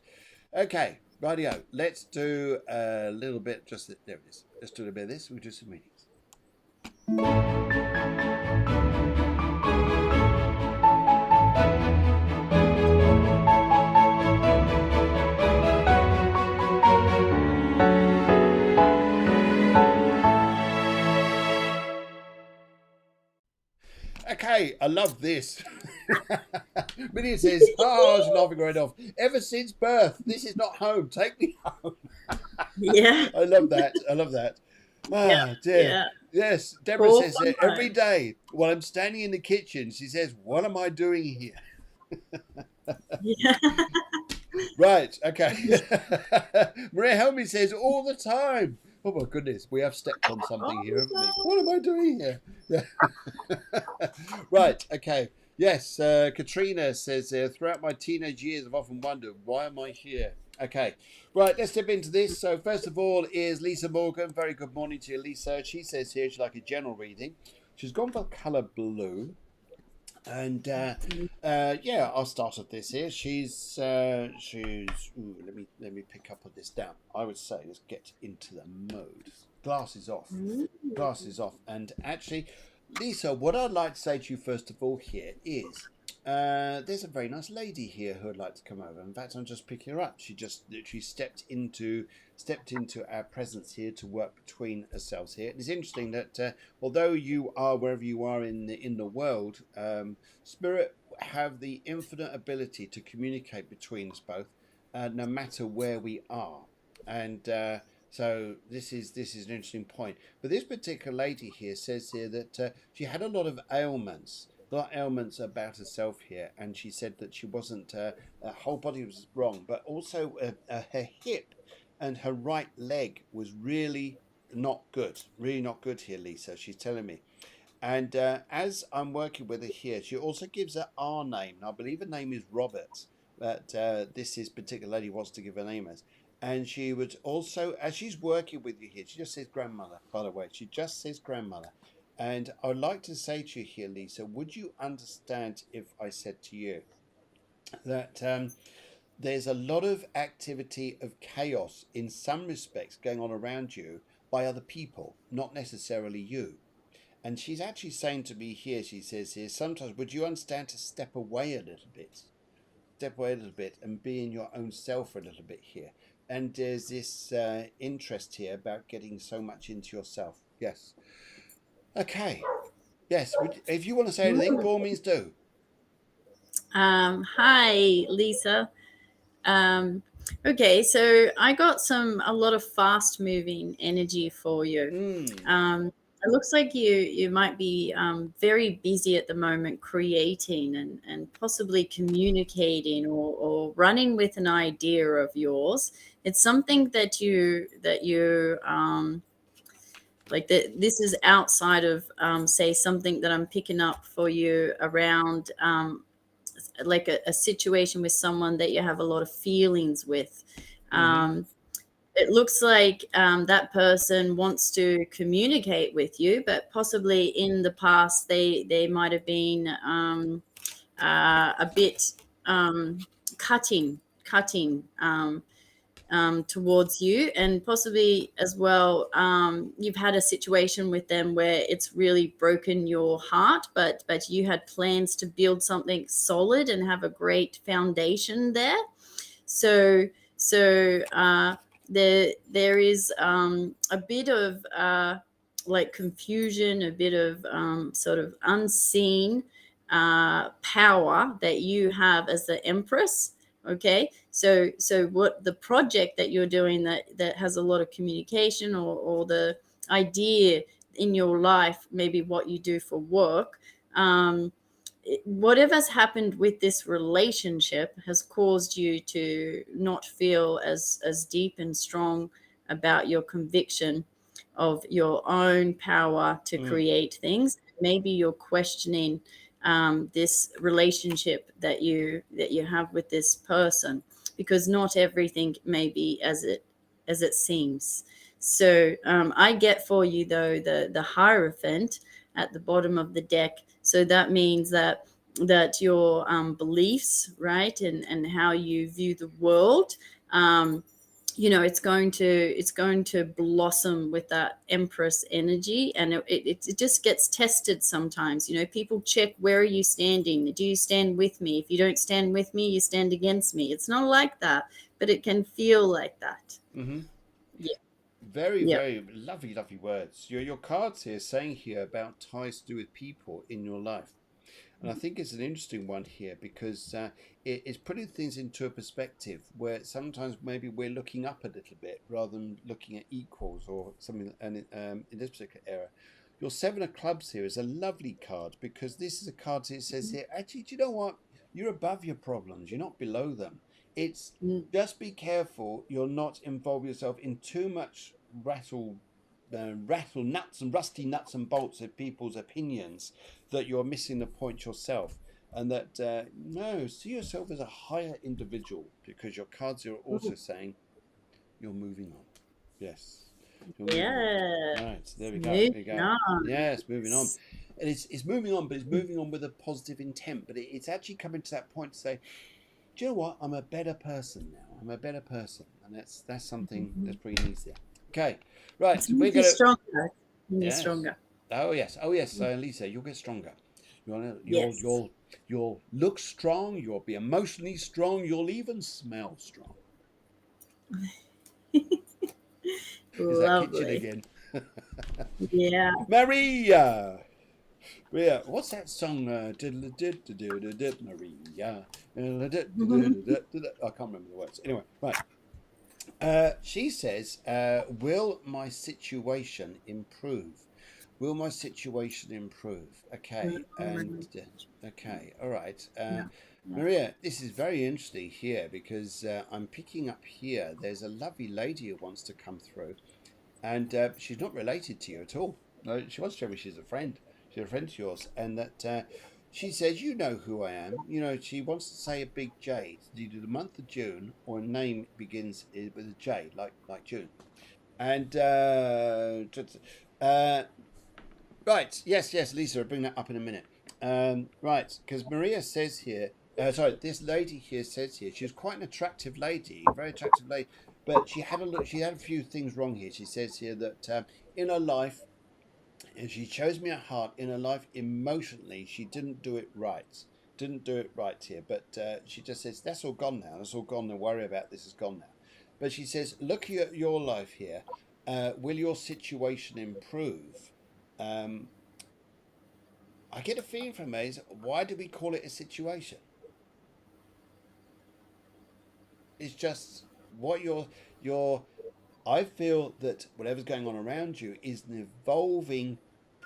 Okay, rightio. Let's do a little bit. There it is. Let's do a bit of this. We'll do some readings. Okay, I love this. Minnie says, "Oh, she's laughing right off. Ever since birth, this is not home. Take me home." Yeah. I love that. Ah, dear. Yeah. Yes, Deborah says it every day while I'm standing in the kitchen. She says, "What am I doing here?" Yeah. Right. Okay. Maria Helmy says all the time. Oh my goodness, we have stepped on something here, haven't we? What am I doing here? Right. Okay. Yes. Katrina says, throughout my teenage years, I've often wondered, why am I here? Okay. Right. Let's step into this. So first of all is Lisa Morgan. Very good morning to you, Lisa. She says here she'd like a general reading. She's gone for colour blue. And yeah, I'll start with this here. She's let me pick up on this down. I would say let's get into the mode. Glasses off. And actually, Lisa, what I'd like to say to you first of all here is there's a very nice lady here who would like to come over. In fact, I'm just picking her up. She just literally stepped into our presence here to work between ourselves here. It's interesting that although you are wherever you are in the world, Spirit have the infinite ability to communicate between us both no matter where we are. And so this is an interesting point. But this particular lady here says here that she had a lot of ailments. A lot of ailments about herself here, and she said that she wasn't. Her whole body was wrong, but also her hip and her right leg was really not good. Really not good here, Lisa. She's telling me. And as I'm working with her here, she also gives her our name. I believe her name is Robert, but this is particular lady wants to give her name as. And she would also, as she's working with you here, she just says grandmother, by the way. She just says grandmother. And I would like to say to you here, Lisa, would you understand if I said to you that there's a lot of activity of chaos in some respects going on around you by other people, not necessarily you? And she's actually saying to me here, she says here, sometimes would you understand to step away a little bit? Step away a little bit and be in your own self a little bit here. And there's this interest here about getting so much into yourself. Yes. Okay. Yes. If you want to say anything, by all means do. Hi, Lisa. Okay, so I got a lot of fast moving energy for you. It looks like you might be very busy at the moment creating and possibly communicating or running with an idea of yours. It's something that you like that this is outside of say something that I'm picking up for you around like a situation with someone that you have a lot of feelings with. It looks like that person wants to communicate with you, but possibly in the past they might have been a bit cutting towards you, and possibly as well you've had a situation with them where it's really broken your heart, but you had plans to build something solid and have a great foundation there. So there is a bit of like confusion, a bit of sort of unseen power that you have as the Empress. Okay, so what the project that you're doing that has a lot of communication, or the idea in your life, maybe what you do for work, whatever's happened with this relationship has caused you to not feel as deep and strong about your conviction of your own power to create things. Maybe you're questioning this relationship that you have with this person, because not everything may be as it seems. So I get for you though the Hierophant at the bottom of the deck. So that means that your beliefs, right, and how you view the world, it's going to blossom with that Empress energy, and it just gets tested sometimes. People check, where are you standing? Do you stand with me? If you don't stand with me, you stand against me. It's not like that, but it can feel like that. Yeah. Very lovely words. Your cards here saying here about ties to do with people in your life. And I think it's an interesting one here, because it's putting things into a perspective where sometimes maybe we're looking up a little bit rather than looking at equals or something. And in this particular era, your Seven of Clubs here is a lovely card, because this is a card that says here, actually, do you know what? You're above your problems. You're not below them. It's just be careful you're not involving yourself in too much rattle nuts and rusty nuts and bolts of people's opinions, that you're missing the point yourself, and that no, see yourself as a higher individual, because your cards are also saying you're moving on. Yes, you're moving on. Right, there we go. Yes, moving on. And it's moving on, but it's moving on with a positive intent. But it's actually coming to that point to say, do you know what? I'm a better person now. I'm a better person, and that's something that's pretty easy. Okay, right. So we're gonna stronger. Yes. Stronger. Oh yes. Lisa, you'll get stronger. You'll look strong. You'll be emotionally strong. You'll even smell strong. Is that kitchen again? Yeah. Maria. Maria, what's that song? Maria. I can't remember the words. Anyway, right. She says, will my situation improve? Will my situation improve? Okay, and okay, all right. Maria, this is very interesting here because I'm picking up here. There's a lovely lady who wants to come through, and she's not related to you at all. No, she wants to tell me she's a friend. She's a friend to yours, and that she says, "You know who I am." You know, she wants to say a big J. It's either the month of June or a name begins with a J, like June. And right, yes, Lisa, I'll bring that up in a minute. Right, because Maria says here, sorry, this lady here says here, she was quite an attractive lady, very attractive lady, but she had a look. She had a few things wrong here. She says here that in her life, and she shows me her heart, in her life emotionally, she didn't do it right. Didn't do it right here, but she just says that's all gone now. That's all gone. Don't worry about this. It's gone now. But she says, look at your life here. Will your situation improve? I get a feeling from her is, why do we call it a situation? It's just what your. I feel that whatever's going on around you is an evolving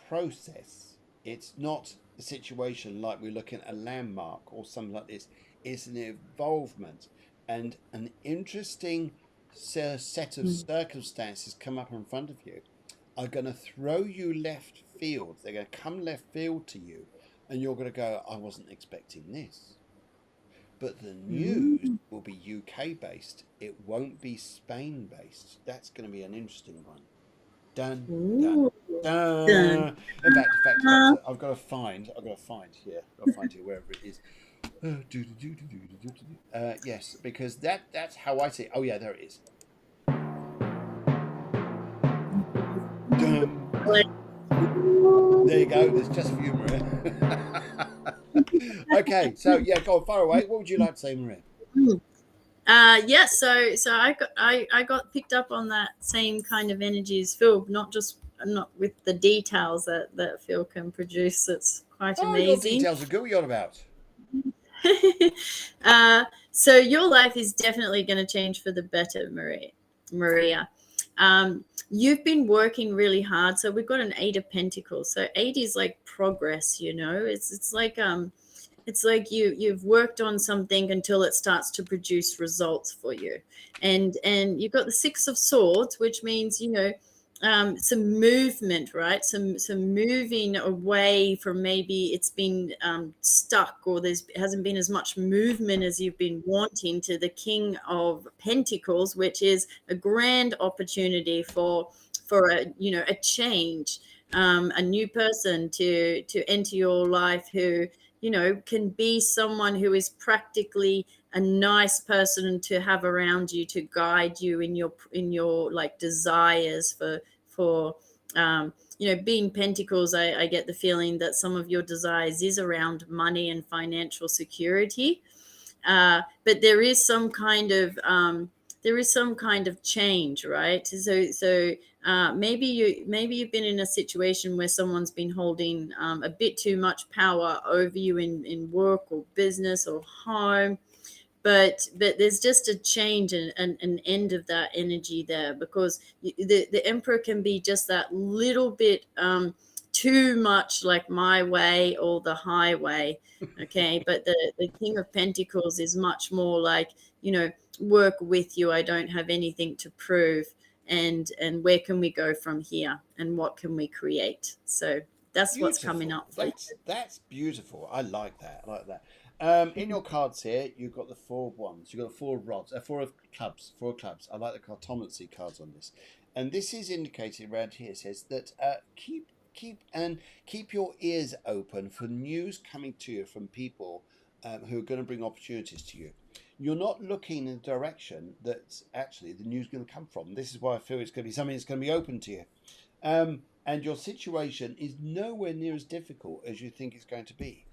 process. It's not a situation like we're looking at a landmark or something like this. It's an evolvement, and an interesting set of circumstances come up in front of you are going to throw you left field. They're going to come left field to you, and you're going to go, I wasn't expecting this. But the news will be UK based. It won't be Spain based. That's going to be an interesting one. Dun dun dun. In fact, I've got to find here. I've got to find here wherever it is. Yes, because that's how I see it. Oh yeah, there it is. Dun. There you go. There's just for you, Maria. Okay, so yeah, go on, far away. What would you like to say, Maria? Yeah, so I got picked up on that same kind of energy as Phil, not with the details that Phil can produce. It's quite amazing. Your details are good. What are you on about? So your life is definitely going to change for the better, Maria. You've been working really hard. So we've got an 8 of Pentacles. So 8 is like progress, you know. It's like you've worked on something until it starts to produce results for you. And you've got the 6 of Swords, which means, you know, some movement, right? Some moving away from maybe it's been stuck, or hasn't been as much movement as you've been wanting, to the King of Pentacles, which is a grand opportunity for a change, a new person to enter your life who, you know, can be someone who is practically a nice person to have around you to guide you in your like desires for you know, being Pentacles. I get the feeling that some of your desires is around money and financial security, but there is some kind of change, right? So maybe you've been in a situation where someone's been holding a bit too much power over you in work or business or home, but there's just a change and an end of that energy there, because the Emperor can be just that little bit too much like my way or the highway. Okay. But the King of Pentacles is much more like, you know, work with you. I don't have anything to prove. And where can we go from here, and what can we create? So that's beautiful. What's coming up for that's beautiful. I like that. In your cards here, you've got the 4 of Wands. You've got the 4 of Rods, 4 of Clubs. 4 of Clubs. I like the cartomancy cards on this, and this is indicated around here. It says that keep your ears open for news coming to you from people who are going to bring opportunities to you. You're not looking in the direction that actually the news is going to come from. This is why I feel it's going to be something that's going to be open to you. And your situation is nowhere near as difficult as you think it's going to be.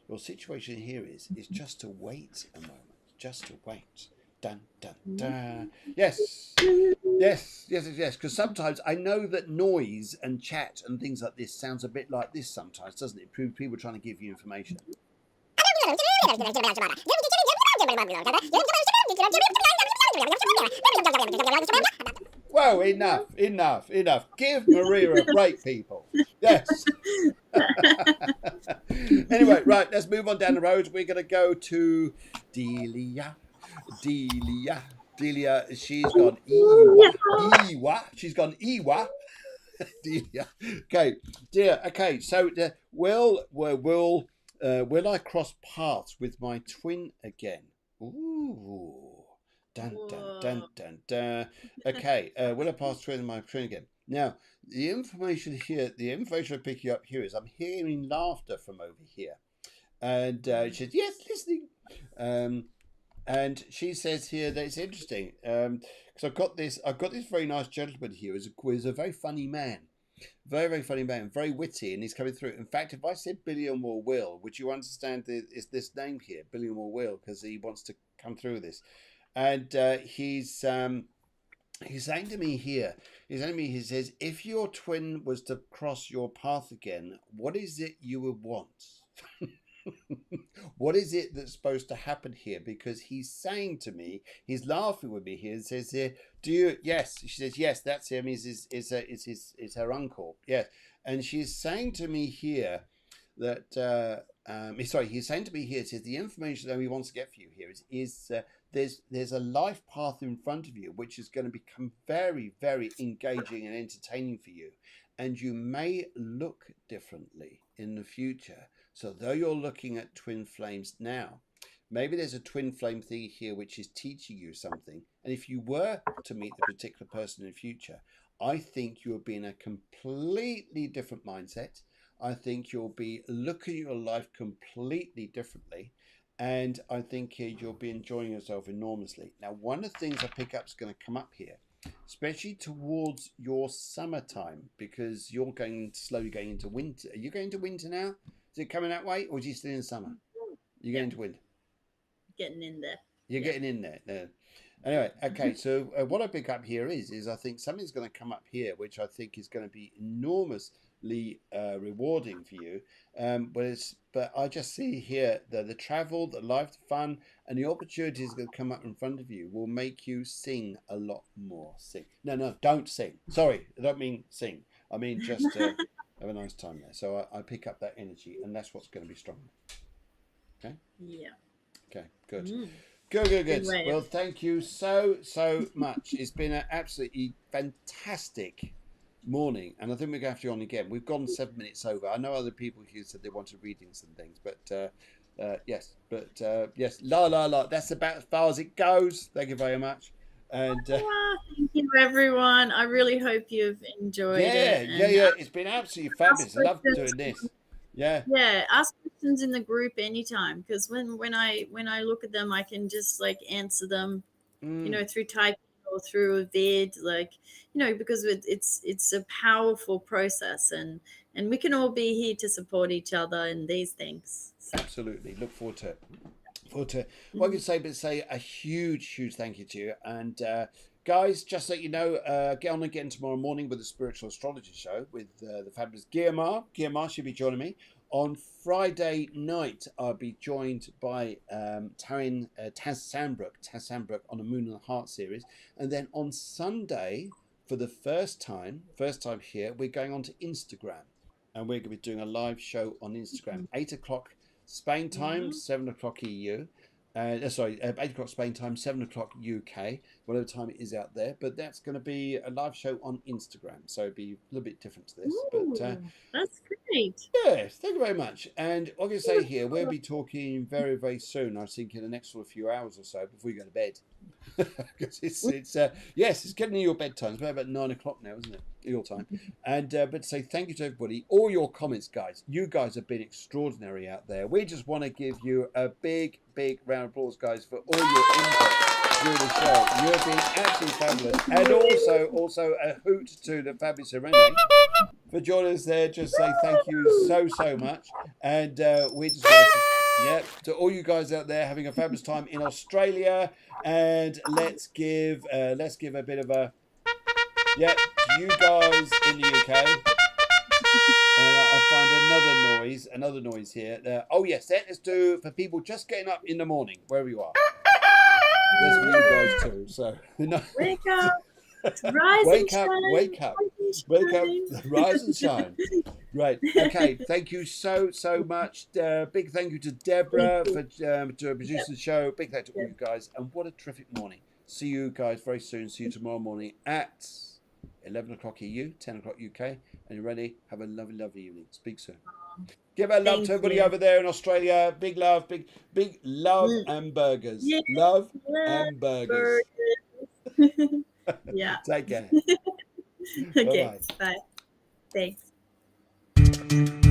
Your situation here is just to wait a moment. Just to wait. Dun, dun, dun. Yes. Yes. Because sometimes I know that noise and chat and things like this sounds a bit like this sometimes, doesn't it? People trying to give you information. Whoa, enough. Give Maria a break, people. Yes. Anyway, right, let's move on down the road. We're going to go to Delia. Delia, she's gone Ewa. She's gone Ewa. Delia. Okay, dear. Okay, so will I cross paths with my twin again? Ooh. Dun, dun, dun, dun. Okay, will I pass with my twin again? Now, the information I'm picking up here is I'm hearing laughter from over here. And she says, yes, listening. And she says here that it's interesting because I've got this very nice gentleman here who's a very funny man. Very, very funny man, very witty, and he's coming through. In fact, if I said Billiam or Will, would you understand this name here, Billiam or Will, because he wants to come through this? And he's saying to me here, he says, if your twin was to cross your path again, what is it you would want? What is it that's supposed to happen here? Because he's saying to me, he's laughing with me here and says here, do you, yes, she says, yes, that's him, it's her uncle, yes. And she's saying to me here that, he's saying to me here, says the information that he wants to get for you here is there's a life path in front of you which is going to become very, very engaging and entertaining for you, and you may look differently in the future. So though you're looking at twin flames now, maybe there's a twin flame thing here which is teaching you something. And if you were to meet the particular person in the future, I think you'll be in a completely different mindset. I think you'll be looking at your life completely differently. And I think you'll be enjoying yourself enormously. Now, one of the things I pick up is going to come up here, especially towards your summertime, because you're slowly going into winter. Are you going to winter now? Is it coming that way, or is you still in summer? You're going to winter. Getting in there. You're getting in there. Anyway, okay. So what I pick up here is I think something's going to come up here, which I think is going to be enormously rewarding for you. But I just see here that the travel, the life, the fun, and the opportunities that come up in front of you will make you sing a lot more. Sing. No, don't sing. Sorry, I don't mean sing. I mean just have a nice time there. So I pick up that energy, and that's what's going to be strong. Okay? Yeah. Okay, good. Good. Right. Well, thank you so much. It's been an absolutely fantastic morning, and I think we're going to have you on again. We've gone 7 minutes over. I know other people who said they wanted readings and things, but yes. La. That's about as far as it goes. Thank you very much. And thank you, everyone. I really hope you've enjoyed it. Yeah. It's been absolutely fabulous. I love doing this. Yeah. Ask questions in the group anytime, because when I look at them, I can just answer them, through typing or through a vid, because it's a powerful process, and we can all be here to support each other in these things. So. Absolutely. Look forward to it. What I can say, but say a huge thank you to you. And guys, just so you know, get on again tomorrow morning with the Spiritual Astrology Show with the fabulous Guillemar. Guillemar should be joining me. On Friday night, I'll be joined by Taz Sandbrook on a Moon and Heart series. And then on Sunday, for the first time here, we're going on to Instagram. And we're going to be doing a live show on Instagram, 8 o'clock Spain time, 7 o'clock EU. 8 o'clock Spain time, 7 o'clock UK, whatever time it is out there. But that's going to be a live show on Instagram, so it'll be a little bit different to this. Ooh, but that's great. Yes, thank you very much. And what I can say here, we'll be talking very, very soon. I think in the next few hours or so before you go to bed. Because it's getting in your bedtime. It's about 9 o'clock now, isn't it? Your time. And but say thank you to everybody. All your comments, guys. You guys have been extraordinary out there. We just want to give you a big round of applause, guys, for all your input during the show. You have been absolutely fabulous. And also a hoot to the fabulous Irene for joining us there. Just say thank you so much. And we just want to all you guys out there having a fabulous time in Australia. And let's give a bit of a Yeah, you guys in the UK. And I'll find another noise here. Oh yes, let's do for people just getting up in the morning, wherever you are. That's for you guys too. So wake up, rise wake and up, shine, wake up, rise and shine. Right. Okay. Thank you so much. Big thank you to Deborah for producing the show. Big thank you to all you guys, and what a terrific morning. See you guys very soon. See you tomorrow morning at 11 o'clock EU, 10 o'clock UK. And you're ready. Have a lovely evening. Speak soon. Give our love to everybody over there in Australia. Big love, big love and burgers. Yeah. Love and burgers. Yeah. Take care. Okay. Bye-bye. Bye. Thanks.